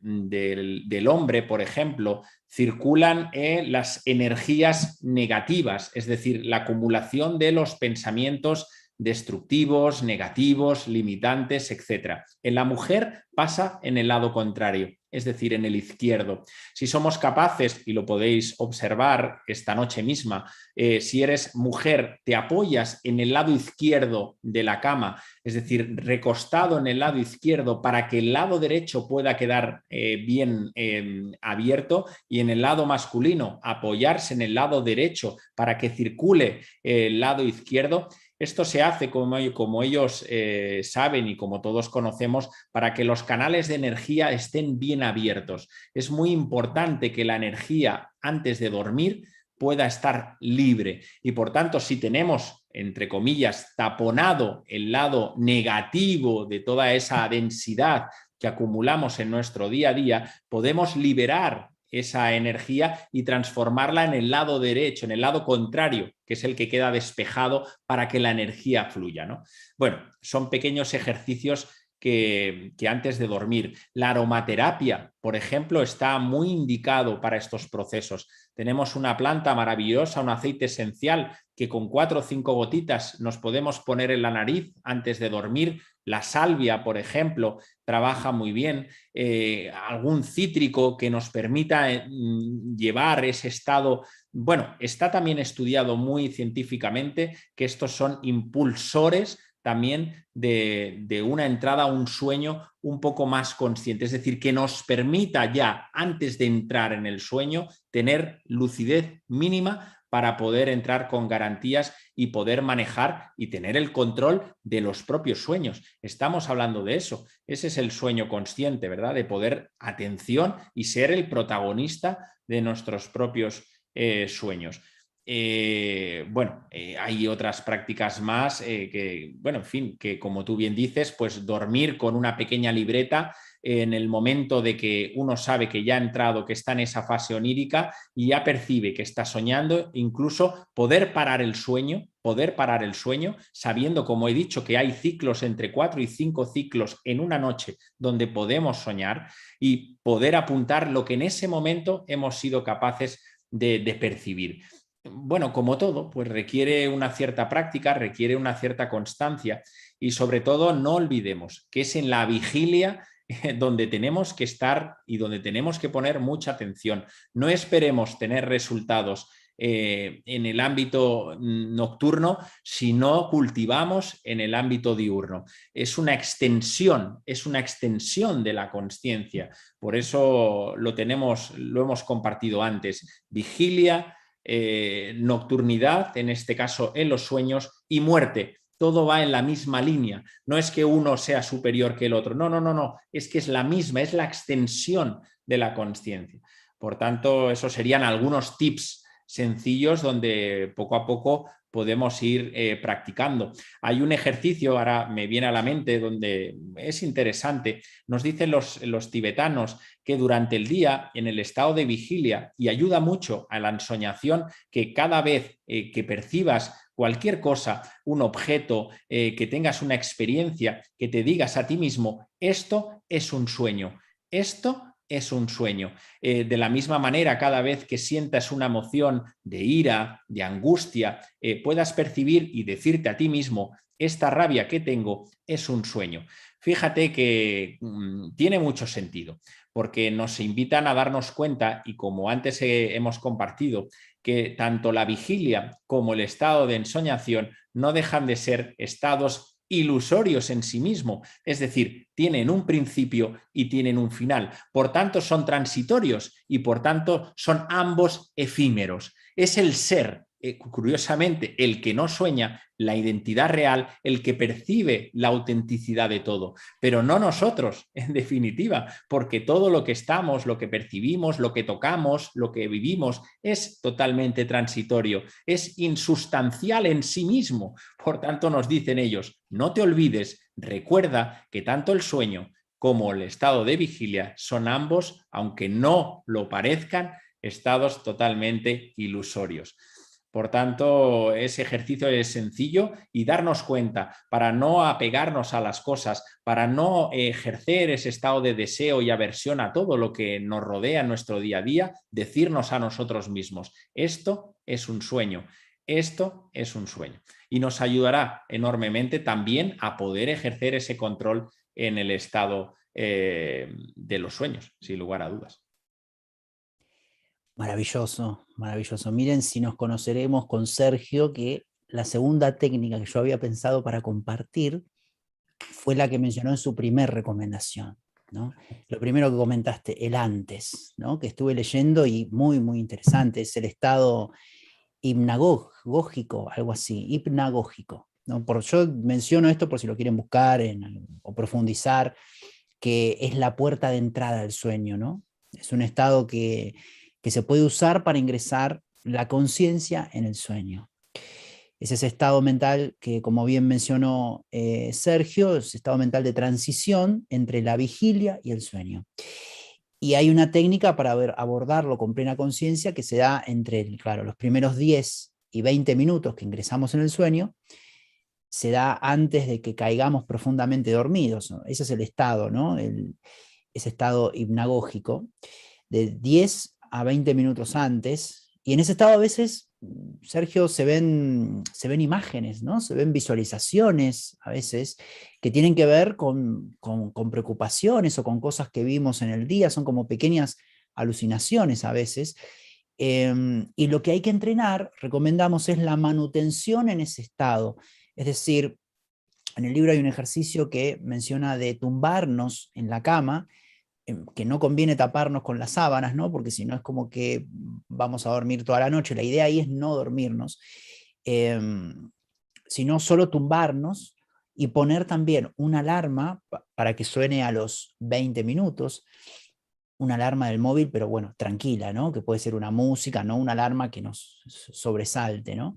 hombre, por ejemplo, circulan las energías negativas, es decir, la acumulación de los pensamientos destructivos, negativos, limitantes, etc. En la mujer pasa en el lado contrario, es decir, en el izquierdo. Si somos capaces, y lo podéis observar esta noche misma, si eres mujer, te apoyas en el lado izquierdo de la cama, es decir, recostado en el lado izquierdo para que el lado derecho pueda quedar bien abierto, y en el lado masculino apoyarse en el lado derecho para que circule el lado izquierdo. Esto se hace, como ellos saben y como todos conocemos, para que los canales de energía estén bien abiertos. Es muy importante que la energía antes de dormir pueda estar libre, y por tanto, si tenemos, entre comillas, taponado el lado negativo de toda esa densidad que acumulamos en nuestro día a día, podemos liberar esa energía y transformarla en el lado derecho, en el lado contrario, que es el que queda despejado para que la energía fluya, ¿no? Bueno, son pequeños ejercicios que antes de dormir. La aromaterapia, por ejemplo, está muy indicado para estos procesos. Tenemos una planta maravillosa, un aceite esencial que con 4 o 5 gotitas nos podemos poner en la nariz antes de dormir. La salvia, por ejemplo, trabaja muy bien. Algún cítrico que nos permita llevar ese estado. Bueno, está también estudiado muy científicamente que estos son impulsores también de una entrada a un sueño un poco más consciente, es decir, que nos permita ya antes de entrar en el sueño tener lucidez mínima para poder entrar con garantías y poder manejar y tener el control de los propios sueños. Estamos hablando de eso. Ese es el sueño consciente, ¿verdad? De poder, atención, y ser el protagonista de nuestros propios sueños. Hay otras prácticas más que, bueno, en fin, que como tú bien dices, pues dormir con una pequeña libreta en el momento de que uno sabe que ya ha entrado, que está en esa fase onírica y ya percibe que está soñando, incluso poder parar el sueño, sabiendo, como he dicho, que hay ciclos entre 4 y 5 ciclos en una noche donde podemos soñar, y poder apuntar lo que en ese momento hemos sido capaces de percibir. Bueno, como todo, pues requiere una cierta práctica, requiere una cierta constancia, y sobre todo no olvidemos que es en la vigilia donde tenemos que estar y donde tenemos que poner mucha atención. No esperemos tener resultados en el ámbito nocturno si no cultivamos en el ámbito diurno. Es una extensión de la consciencia. Por eso lo hemos compartido antes. Vigilia, nocturnidad, en este caso en los sueños, y muerte. Todo va en la misma línea. No es que uno sea superior que el otro. No. Es que es la misma, es la extensión de la consciencia. Por tanto, esos serían algunos tips sencillos donde poco a poco podemos ir practicando. Hay un ejercicio, ahora me viene a la mente, donde es interesante. Nos dicen los tibetanos que durante el día, en el estado de vigilia, y ayuda mucho a la ensoñación, que cada vez que percibas cualquier cosa, un objeto, que tengas una experiencia, que te digas a ti mismo, esto es un sueño, esto es un sueño. De la misma manera, cada vez que sientas una emoción de ira, de angustia, puedas percibir y decirte a ti mismo, esta rabia que tengo es un sueño. Fíjate que tiene mucho sentido, porque nos invitan a darnos cuenta, y como antes hemos compartido, que tanto la vigilia como el estado de ensoñación no dejan de ser estados ilusorios en sí mismo, es decir, tienen un principio y tienen un final, por tanto son transitorios y por tanto son ambos efímeros. Es el ser curiosamente, el que no sueña, la identidad real, el que percibe la autenticidad de todo, pero no nosotros, en definitiva, porque todo lo que estamos, lo que percibimos, lo que tocamos, lo que vivimos, es totalmente transitorio, es insustancial en sí mismo. Por tanto, nos dicen ellos, no te olvides, recuerda que tanto el sueño como el estado de vigilia son ambos, aunque no lo parezcan, estados totalmente ilusorios. Por tanto, ese ejercicio es sencillo y darnos cuenta para no apegarnos a las cosas, para no ejercer ese estado de deseo y aversión a todo lo que nos rodea en nuestro día a día, decirnos a nosotros mismos, esto es un sueño, esto es un sueño. Y nos ayudará enormemente también a poder ejercer ese control en el estado de los sueños, sin lugar a dudas. Maravilloso, maravilloso. Miren si nos conoceremos con Sergio, que la segunda técnica que yo había pensado para compartir fue la que mencionó en su primer recomendación, ¿no? Lo primero que comentaste, el antes, ¿no? Que estuve leyendo y muy, muy interesante, es el estado hipnagógico, algo así, hipnagógico, ¿no? Yo menciono esto por si lo quieren buscar o profundizar, que es la puerta de entrada al sueño, ¿no? Es un estado que se puede usar para ingresar la conciencia en el sueño. Es ese estado mental que, como bien mencionó Sergio, es estado mental de transición entre la vigilia y el sueño. Y hay una técnica para abordarlo con plena conciencia que se da entre, claro, los primeros 10 y 20 minutos que ingresamos en el sueño, se da antes de que caigamos profundamente dormidos, ¿no? Ese es el estado, ¿no? Ese estado hipnagógico, de 10 a 20 minutos antes, y en ese estado a veces, Sergio, se ven imágenes, ¿no? Se ven visualizaciones a veces que tienen que ver con preocupaciones o con cosas que vimos en el día, son como pequeñas alucinaciones a veces. Y lo que hay que entrenar, recomendamos, es la manutención en ese estado. Es decir, en el libro hay un ejercicio que menciona de tumbarnos en la cama, que no conviene taparnos con las sábanas, ¿no? Porque si no es como que vamos a dormir toda la noche. La idea ahí es no dormirnos, sino solo tumbarnos y poner también una alarma para que suene a los 20 minutos, una alarma del móvil, pero bueno, tranquila, ¿no? Que puede ser una música, no una alarma que nos sobresalte, ¿no?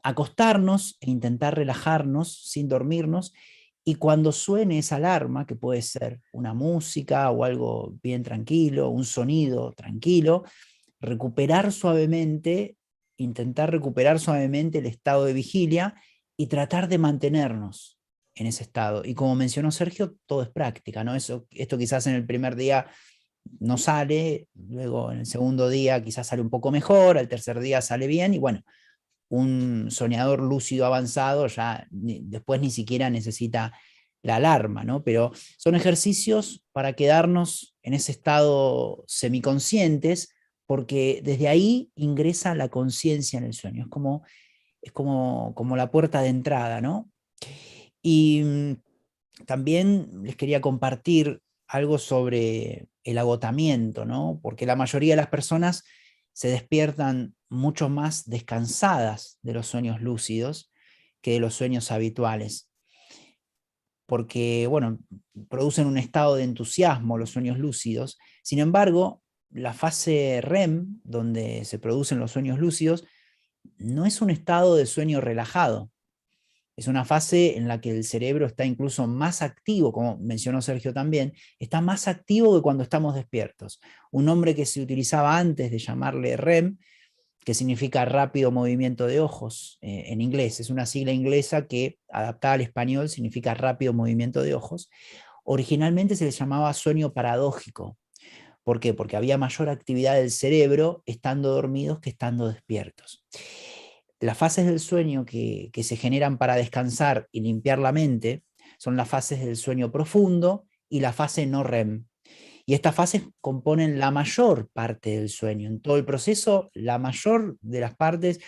Acostarnos e intentar relajarnos sin dormirnos, y cuando suene esa alarma, que puede ser una música o algo bien tranquilo, un sonido tranquilo, recuperar suavemente, intentar recuperar suavemente el estado de vigilia y tratar de mantenernos en ese estado. Y como mencionó Sergio, todo es práctica, ¿no? Esto quizás en el primer día no sale, luego en el segundo día quizás sale un poco mejor, al tercer día sale bien, y bueno, un soñador lúcido avanzado ya después ni siquiera necesita la alarma, ¿no? Pero son ejercicios para quedarnos en ese estado semiconscientes, porque desde ahí ingresa la conciencia en el sueño. Como la puerta de entrada, ¿no? Y también les quería compartir algo sobre el agotamiento, ¿no? Porque la mayoría de las personas se despiertan mucho más descansadas de los sueños lúcidos que de los sueños habituales, porque, bueno, producen un estado de entusiasmo los sueños lúcidos. Sin embargo, la fase REM, donde se producen los sueños lúcidos, no es un estado de sueño relajado. Es una fase en la que el cerebro está incluso más activo, como mencionó Sergio también, está más activo que cuando estamos despiertos. Un nombre que se utilizaba antes de llamarle REM, que significa rápido movimiento de ojos en inglés, es una sigla inglesa que adaptada al español significa rápido movimiento de ojos. Originalmente se le llamaba sueño paradójico. ¿Por qué? Porque había mayor actividad del cerebro estando dormidos que estando despiertos. Las fases del sueño que se generan para descansar y limpiar la mente son las fases del sueño profundo y la fase no REM. Y estas fases componen la mayor parte del sueño. En todo el proceso, la mayor de las partes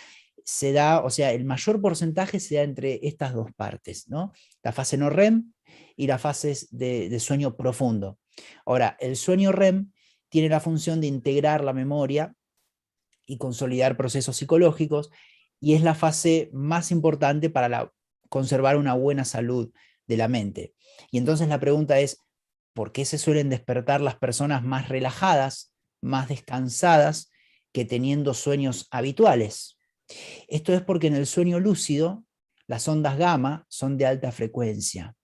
se da, o sea, el mayor porcentaje se da entre estas dos partes, ¿no? La fase no REM y las fases de sueño profundo. Ahora, el sueño REM tiene la función de integrar la memoria y consolidar procesos psicológicos, y es la fase más importante para conservar una buena salud de la mente. Y entonces la pregunta es, ¿por qué se suelen despertar las personas más relajadas, más descansadas, que teniendo sueños habituales? Esto es porque en el sueño lúcido las ondas gamma son de alta frecuencia,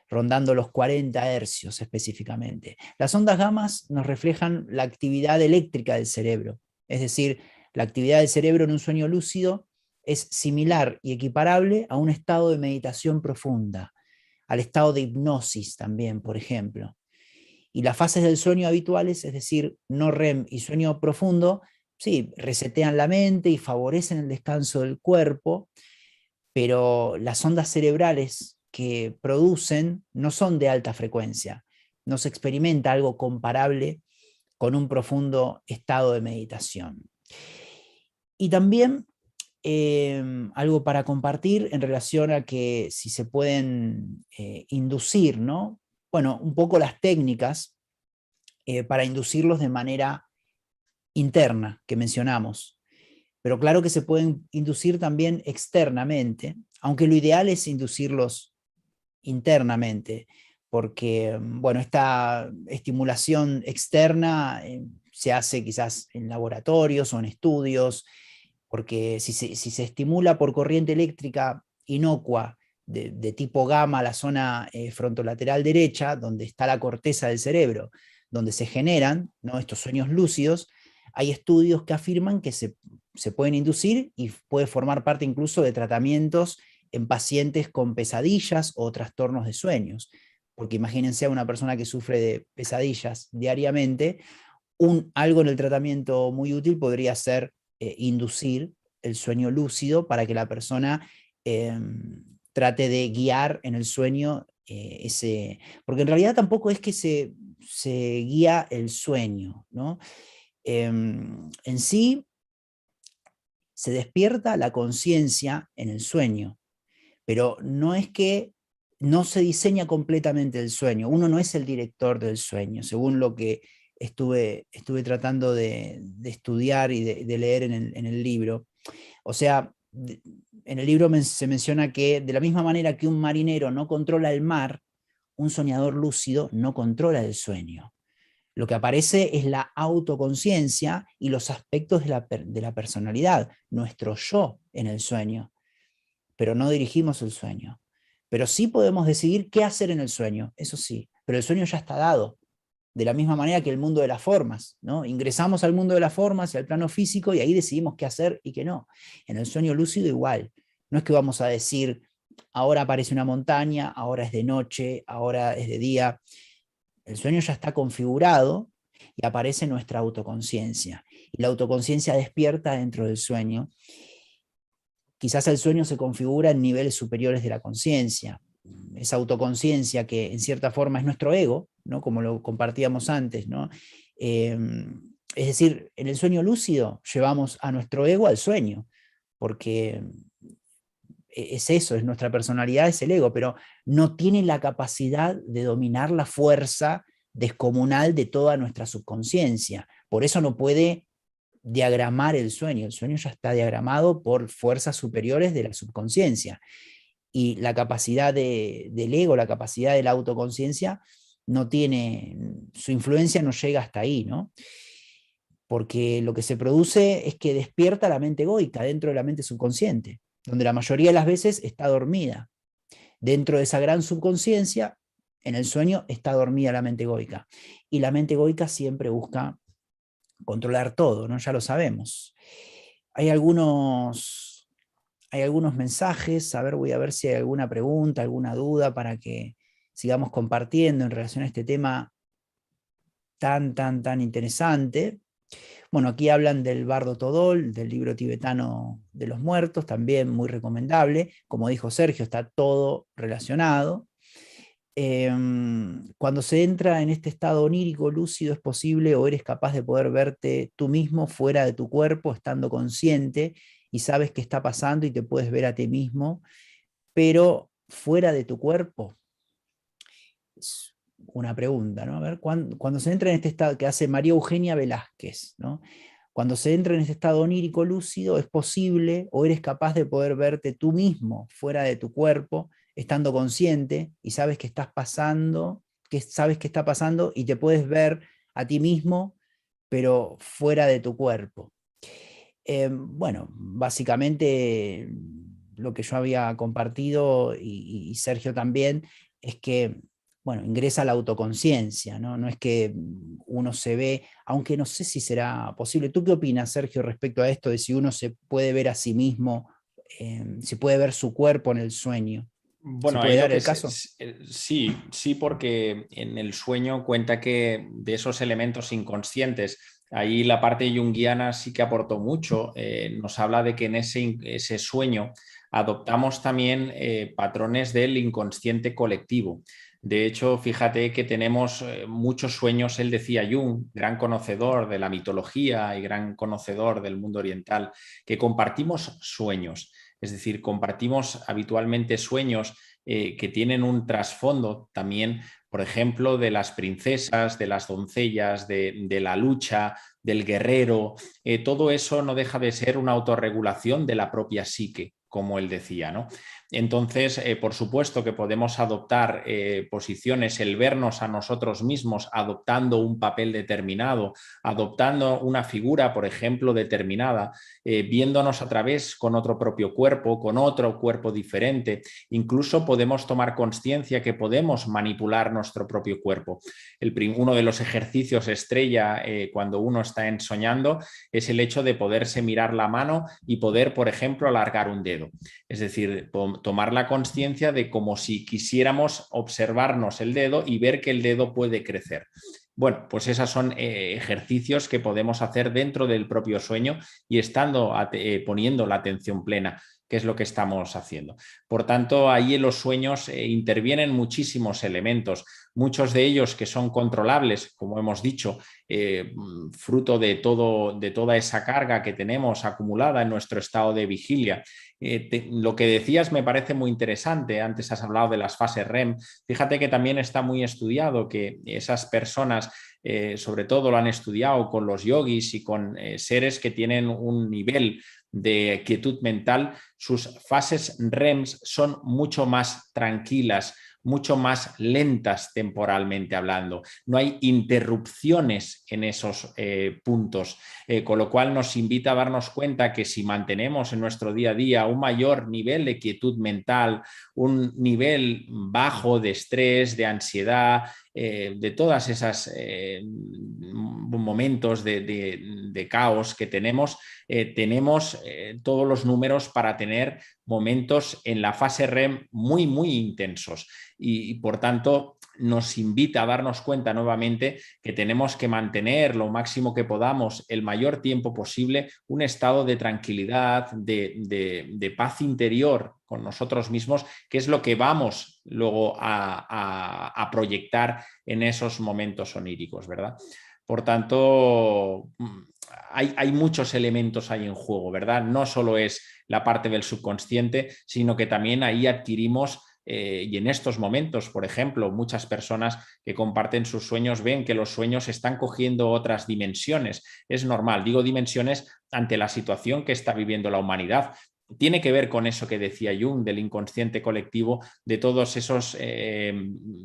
rondando los 40 hercios específicamente. Las ondas gamma nos reflejan la actividad eléctrica del cerebro, es decir, la actividad del cerebro en un sueño lúcido es similar y equiparable a un estado de meditación profunda, al estado de hipnosis también, por ejemplo. Y las fases del sueño habituales, es decir, no REM y sueño profundo, sí, resetean la mente y favorecen el descanso del cuerpo, pero las ondas cerebrales que producen no son de alta frecuencia. No se experimenta algo comparable con un profundo estado de meditación. Y también algo para compartir en relación a que si se pueden inducir, ¿no? Bueno, un poco las técnicas para inducirlos de manera interna que mencionamos. Pero claro que se pueden inducir también externamente, aunque lo ideal es inducirlos internamente, porque bueno, esta estimulación externa se hace quizás en laboratorios o en estudios, porque si se estimula por corriente eléctrica inocua de tipo gamma la zona frontolateral derecha, donde está la corteza del cerebro, donde se generan, ¿no?, estos sueños lúcidos, hay estudios que afirman que se pueden inducir y puede formar parte incluso de tratamientos en pacientes con pesadillas o trastornos de sueños. Porque imagínense a una persona que sufre de pesadillas diariamente, algo en el tratamiento muy útil podría ser inducir el sueño lúcido para que la persona trate de guiar en el sueño ese, porque en realidad tampoco es que se guía el sueño, ¿no? En sí se despierta la conciencia en el sueño, pero no es que no se diseña completamente el sueño, uno no es el director del sueño, según lo que estuve tratando de estudiar y de leer en el libro. O sea, en el libro se menciona que de la misma manera que un marinero no controla el mar, un soñador lúcido no controla el sueño. Lo que aparece es la autoconciencia y los aspectos de la personalidad, nuestro yo en el sueño, pero no dirigimos el sueño. Pero sí podemos decidir qué hacer en el sueño, eso sí, pero el sueño ya está dado, de la misma manera que el mundo de las formas, ¿no? Ingresamos al mundo de las formas y al plano físico y ahí decidimos qué hacer y qué no. En el sueño lúcido igual, no es que vamos a decir, ahora aparece una montaña, ahora es de noche, ahora es de día. El sueño ya está configurado y aparece nuestra autoconciencia. Y la autoconciencia despierta dentro del sueño. Quizás el sueño se configura en niveles superiores de la conciencia. Esa autoconciencia que en cierta forma es nuestro ego, ¿no?, como lo compartíamos antes, ¿no? Es decir, en el sueño lúcido llevamos a nuestro ego al sueño, porque es eso, es nuestra personalidad, es el ego, pero no tiene la capacidad de dominar la fuerza descomunal de toda nuestra subconsciencia. Por eso no puede diagramar el sueño ya está diagramado por fuerzas superiores de la subconsciencia. Y la capacidad del ego, la capacidad de la autoconciencia, no tiene, su influencia no llega hasta ahí, ¿no? Porque lo que se produce es que despierta la mente egoica dentro de la mente subconsciente, donde la mayoría de las veces está dormida. Dentro de esa gran subconsciencia, en el sueño, está dormida la mente egoica. Y la mente egoica siempre busca controlar todo, ¿no? Ya lo sabemos. Hay algunos mensajes, a ver, voy a ver si hay alguna pregunta, alguna duda para que sigamos compartiendo en relación a este tema tan interesante. Bueno, aquí hablan del Bardo Todol, del libro tibetano de los muertos, también muy recomendable. Como dijo Sergio, está todo relacionado. Cuando se entra en este estado onírico lúcido, es posible o eres capaz de poder verte tú mismo fuera de tu cuerpo, estando consciente y sabes qué está pasando y te puedes ver a ti mismo, pero fuera de tu cuerpo. Es una pregunta, ¿no? A ver, cuando se entra en este estado que hace María Eugenia Velázquez, ¿no? Cuando se entra en este estado onírico lúcido, es posible o eres capaz de poder verte tú mismo fuera de tu cuerpo, estando consciente y sabes que estás pasando, que sabes que está pasando y te puedes ver a ti mismo, pero fuera de tu cuerpo. Bueno, básicamente lo que yo había compartido y Sergio también es que, bueno, ingresa la autoconciencia, ¿no? No es que uno se ve, aunque no sé si será posible. ¿Tú qué opinas, Sergio, respecto a esto de si uno se puede ver a sí mismo, si puede ver su cuerpo en el sueño? ¿Se Bueno, ahí puede lo dar que el caso? sí, sí, porque en el sueño cuenta que de esos elementos inconscientes, ahí la parte junguiana sí que aportó mucho. Nos habla de que en ese sueño adoptamos también patrones del inconsciente colectivo. De hecho, fíjate que tenemos muchos sueños, él decía Jung, gran conocedor de la mitología y gran conocedor del mundo oriental, que compartimos sueños. Es decir, compartimos habitualmente sueños que tienen un trasfondo también, por ejemplo, de las princesas, de las doncellas, de la lucha, del guerrero. Todo eso no deja de ser una autorregulación de la propia psique, como él decía, ¿no? Entonces, por supuesto que podemos adoptar posiciones, el vernos a nosotros mismos adoptando un papel determinado, adoptando una figura, por ejemplo, determinada, viéndonos a través con otro propio cuerpo, con otro cuerpo diferente. Incluso podemos tomar conciencia que podemos manipular nuestro propio cuerpo. Uno de los ejercicios estrella cuando uno está soñando es el hecho de poderse mirar la mano y poder, por ejemplo, alargar un dedo. Es decir, tomar la conciencia de como si quisiéramos observarnos el dedo y ver que el dedo puede crecer. Bueno, pues esos son ejercicios que podemos hacer dentro del propio sueño y estando poniendo la atención plena, que es lo que estamos haciendo. Por tanto, ahí en los sueños intervienen muchísimos elementos, muchos de ellos que son controlables, como hemos dicho, fruto de toda esa carga que tenemos acumulada en nuestro estado de vigilia. Lo que decías me parece muy interesante. Antes has hablado de las fases REM. Fíjate que también está muy estudiado que esas personas, sobre todo lo han estudiado con los yogis y con seres que tienen un nivel de quietud mental, sus fases REMs son mucho más tranquilas, mucho más lentas temporalmente hablando. No hay interrupciones en esos puntos, con lo cual nos invita a darnos cuenta que si mantenemos en nuestro día a día un mayor nivel de quietud mental, un nivel bajo de estrés, de ansiedad, de todas esas momentos de caos que tenemos, tenemos todos los números para tener momentos en la fase REM muy, muy intensos y por tanto nos invita a darnos cuenta nuevamente que tenemos que mantener lo máximo que podamos, el mayor tiempo posible, un estado de tranquilidad, de paz interior con nosotros mismos, que es lo que vamos luego a proyectar en esos momentos oníricos, ¿verdad? Por tanto, hay muchos elementos ahí en juego, ¿verdad? No solo es la parte del subconsciente, sino que también ahí adquirimos y en estos momentos, por ejemplo, muchas personas que comparten sus sueños ven que los sueños están cogiendo otras dimensiones. Es normal, digo dimensiones ante la situación que está viviendo la humanidad. Tiene que ver con eso que decía Jung del inconsciente colectivo, de todos esos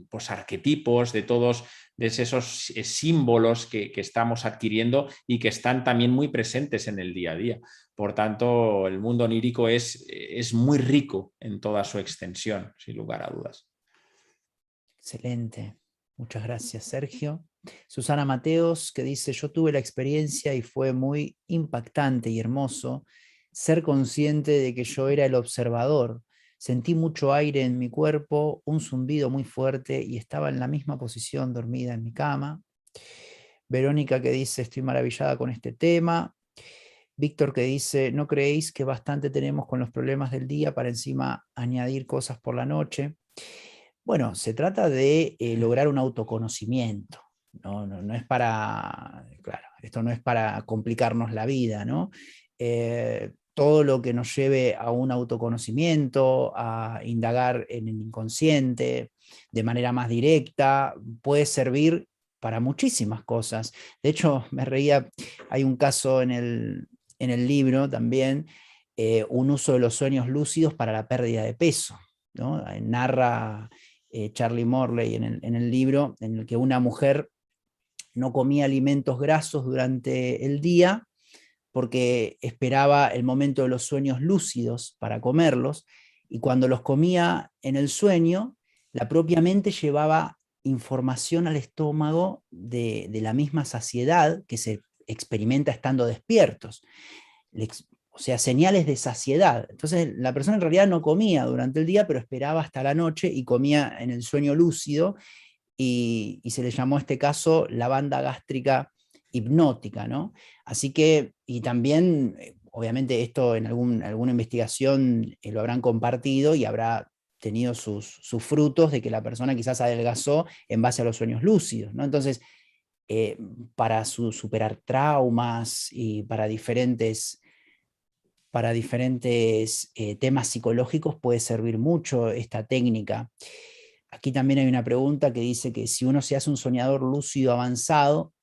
pues arquetipos, de todos esos símbolos que estamos adquiriendo y que están también muy presentes en el día a día. Por tanto, el mundo onírico es muy rico en toda su extensión, sin lugar a dudas. Excelente. Muchas gracias, Sergio. Susana Mateos, que dice, yo tuve la experiencia y fue muy impactante y hermoso ser consciente de que yo era el observador. Sentí mucho aire en mi cuerpo, un zumbido muy fuerte y estaba en la misma posición dormida en mi cama. Verónica que dice, estoy maravillada con este tema. Víctor que dice, ¿no creéis que bastante tenemos con los problemas del día para encima añadir cosas por la noche? Bueno, se trata de lograr un autoconocimiento. No es para, claro, esto no es para complicarnos la vida, ¿no? Todo lo que nos lleve a un autoconocimiento, a indagar en el inconsciente de manera más directa, puede servir para muchísimas cosas. De hecho, me reía, hay un caso en el libro también, un uso de los sueños lúcidos para la pérdida de peso, ¿no? Narra Charlie Morley en el libro, en el que una mujer no comía alimentos grasos durante el día porque esperaba el momento de los sueños lúcidos para comerlos, y cuando los comía en el sueño, la propia mente llevaba información al estómago de la misma saciedad que se experimenta estando despiertos. O sea, señales de saciedad. Entonces la persona en realidad no comía durante el día, pero esperaba hasta la noche y comía en el sueño lúcido, y se le llamó a este caso la banda gástrica hipnótica, ¿no? Así que, y también, obviamente esto en alguna investigación lo habrán compartido y habrá tenido sus frutos de que la persona quizás adelgazó en base a los sueños lúcidos, ¿no? Entonces, eh, para superar traumas y para diferentes temas psicológicos puede servir mucho esta técnica. Aquí también hay una pregunta que dice que si uno se hace un soñador lúcido avanzado,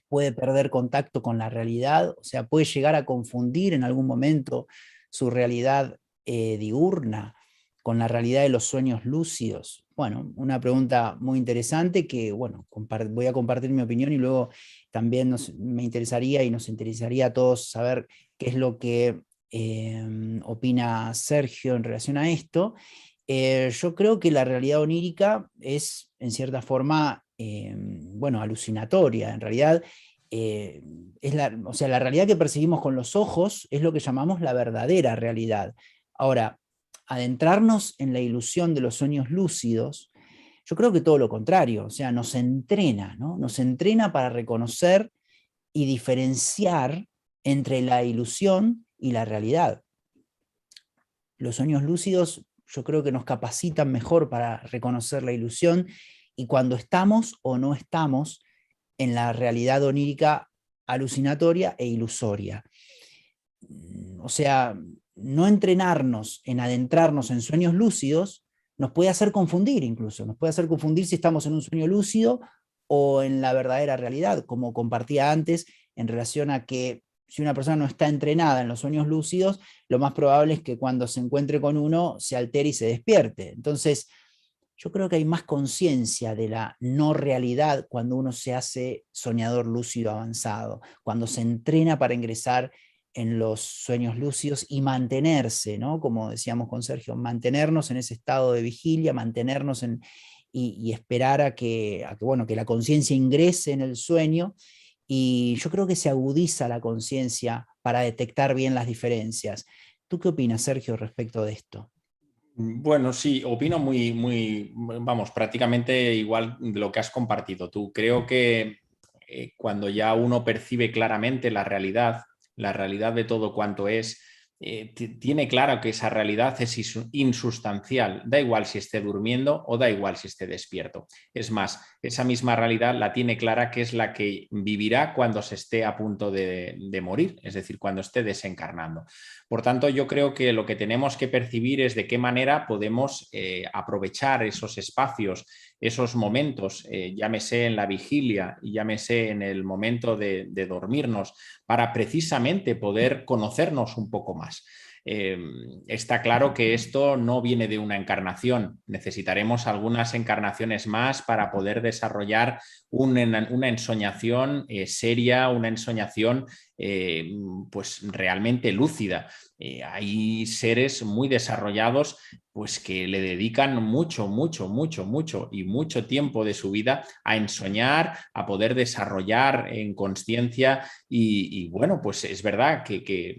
puede perder contacto con la realidad, o sea, puede llegar a confundir en algún momento su realidad diurna con la realidad de los sueños lúcidos. Bueno, una pregunta muy interesante que, bueno, voy a compartir mi opinión y luego también me interesaría y nos interesaría a todos saber qué es lo que opina Sergio en relación a esto. Yo creo que la realidad onírica es, en cierta forma, bueno, alucinatoria. En realidad, o sea, la realidad que percibimos con los ojos es lo que llamamos la verdadera realidad. Ahora, adentrarnos en la ilusión de los sueños lúcidos, yo creo que todo lo contrario, o sea, nos entrena, ¿no? Nos entrena para reconocer y diferenciar entre la ilusión y la realidad. Los sueños lúcidos yo creo que nos capacitan mejor para reconocer la ilusión, y cuando estamos o no estamos en la realidad onírica alucinatoria e ilusoria. O sea, no entrenarnos en adentrarnos en sueños lúcidos nos puede hacer confundir incluso, nos puede hacer confundir si estamos en un sueño lúcido o en la verdadera realidad, como compartía antes en relación a que si una persona no está entrenada en los sueños lúcidos, lo más probable es que cuando se encuentre con uno se altere y se despierte. Entonces, yo creo que hay más conciencia de la no realidad cuando uno se hace soñador lúcido avanzado, cuando se entrena para ingresar en los sueños lúcidos y mantenerse, ¿no? Como decíamos con Sergio, mantenernos en ese estado de vigilia, mantenernos y esperar bueno, que la conciencia ingrese en el sueño, y yo creo que se agudiza la conciencia para detectar bien las diferencias. ¿Tú qué opinas, Sergio, respecto de esto? Bueno, sí, opino vamos, prácticamente igual de lo que has compartido tú. Creo que cuando ya uno percibe claramente la realidad de todo cuanto es, tiene claro que esa realidad es insustancial, da igual si esté durmiendo o da igual si esté despierto. Es más, esa misma realidad la tiene clara, que es la que vivirá cuando se esté a punto de morir, es decir, cuando esté desencarnando. Por tanto, yo creo que lo que tenemos que percibir es de qué manera podemos aprovechar esos espacios, esos momentos, llámese en la vigilia y llámese en el momento de dormirnos, para precisamente poder conocernos un poco más. Está claro que esto no viene de una encarnación. Necesitaremos algunas encarnaciones más para poder desarrollar una ensoñación seria, una ensoñación pues realmente lúcida. Hay seres muy desarrollados pues que le dedican mucho y mucho tiempo de su vida a ensoñar, a poder desarrollar en consciencia y bueno, pues es verdad que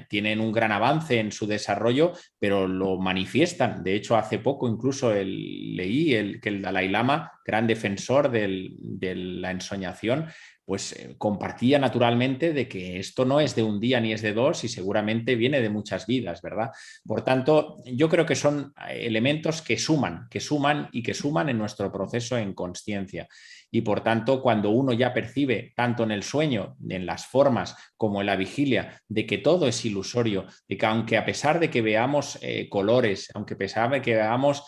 tienen un gran avance en su desarrollo, pero lo manifiestan. De hecho, hace poco incluso leí que el Dalai Lama, gran defensor de la ensoñación, pues compartía naturalmente de que esto no es de un día ni es de dos y seguramente viene de muchas vidas, ¿verdad? Por tanto, yo creo que son elementos que suman y que suman en nuestro proceso en consciencia. Y por tanto, cuando uno ya percibe, tanto en el sueño, en las formas, como en la vigilia, de que todo es ilusorio, de que aunque a pesar de que veamos colores, aunque a pesar de que veamos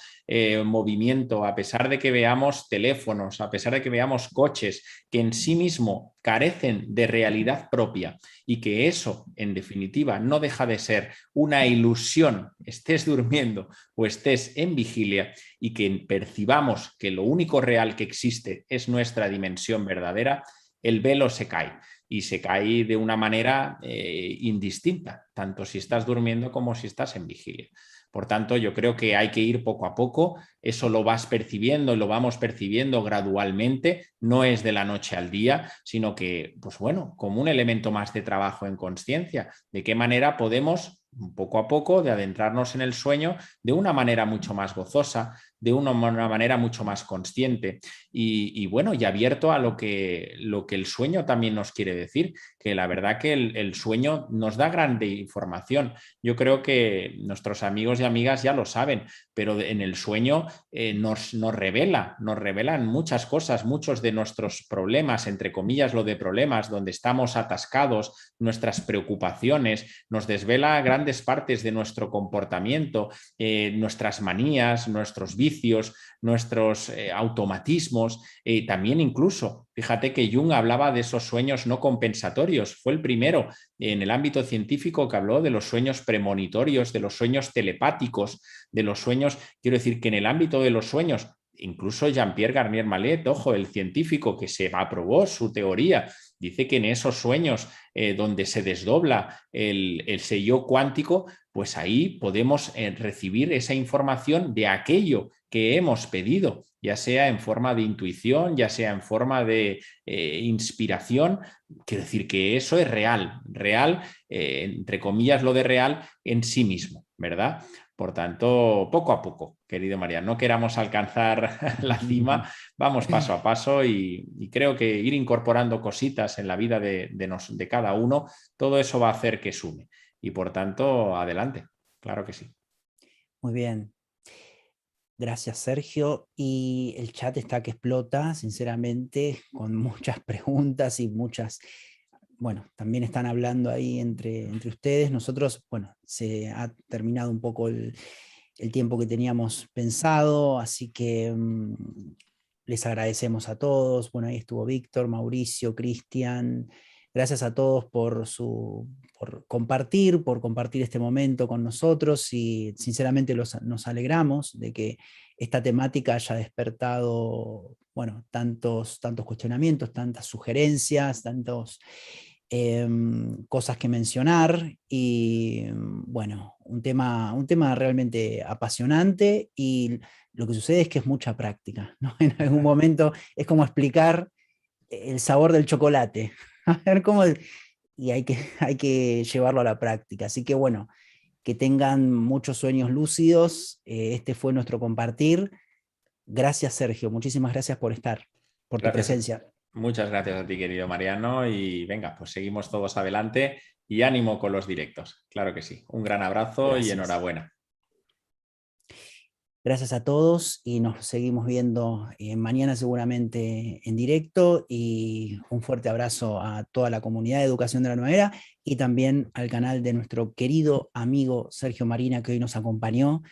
movimiento, a pesar de que veamos teléfonos, a pesar de que veamos coches que en sí mismo carecen de realidad propia y que eso, en definitiva, no deja de ser una ilusión, estés durmiendo o estés en vigilia, y que percibamos que lo único real que existe es nuestra dimensión verdadera, el velo se cae. Y se cae de una manera indistinta, tanto si estás durmiendo como si estás en vigilia. Por tanto, yo creo que hay que ir poco a poco, eso lo vas percibiendo, lo vamos percibiendo gradualmente, no es de la noche al día, sino que, pues bueno, como un elemento más de trabajo en conciencia, de qué manera podemos poco a poco de adentrarnos en el sueño de una manera mucho más gozosa, de una manera mucho más consciente y bueno, y abierto a lo que el sueño también nos quiere decir, que la verdad que el sueño nos da grande información. Yo creo que nuestros amigos y amigas ya lo saben, pero en el sueño nos revelan muchas cosas, muchos de nuestros problemas, entre comillas lo de problemas, donde estamos atascados, nuestras preocupaciones, nos desvela grandes partes de nuestro comportamiento, nuestras manías, nuestros vicios, nuestros automatismos, también incluso, fíjate que Jung hablaba de esos sueños no compensatorios, fue el primero en el ámbito científico que habló de los sueños premonitorios, de los sueños telepáticos, de los sueños, quiero decir que en el ámbito de los sueños, incluso Jean-Pierre Garnier Mallet, ojo, el científico que se aprobó su teoría, dice que en esos sueños donde se desdobla el sello cuántico, pues ahí podemos recibir esa información de aquello que hemos pedido, ya sea en forma de intuición, ya sea en forma de inspiración. Quiero decir que eso es real, entre comillas lo de real en sí mismo, ¿verdad? Por tanto, poco a poco, querido María, no queramos alcanzar la cima, vamos paso a paso y creo que ir incorporando cositas en la vida de cada uno, todo eso va a hacer que sume. Y por tanto, adelante, claro que sí. Muy bien. Gracias, Sergio. Y el chat está que explota, sinceramente, con muchas preguntas y muchas... Bueno, también están hablando ahí entre ustedes. Nosotros, bueno, se ha terminado un poco el tiempo que teníamos pensado, así que les agradecemos a todos. Bueno, ahí estuvo Víctor, Mauricio, Cristian. Gracias a todos por compartir este momento con nosotros y sinceramente nos alegramos de que esta temática haya despertado, bueno, tantos cuestionamientos, tantas sugerencias, tantos cosas que mencionar y bueno, un tema realmente apasionante y lo que sucede es que es mucha práctica, ¿no? En algún momento es como explicar el sabor del chocolate, a ver cómo, y hay que llevarlo a la práctica, así que bueno, que tengan muchos sueños lúcidos, este fue nuestro compartir. Gracias, Sergio, muchísimas gracias por estar, por tu Gracias. presencia. Muchas gracias a ti, querido Mariano, y venga, pues seguimos todos adelante y ánimo con los directos. Claro que sí. Un gran abrazo y Gracias. enhorabuena. Gracias a todos y nos seguimos viendo mañana seguramente en directo y un fuerte abrazo a toda la comunidad de Educación de la Nueva Era y también al canal de nuestro querido amigo Sergio Marina que hoy nos acompañó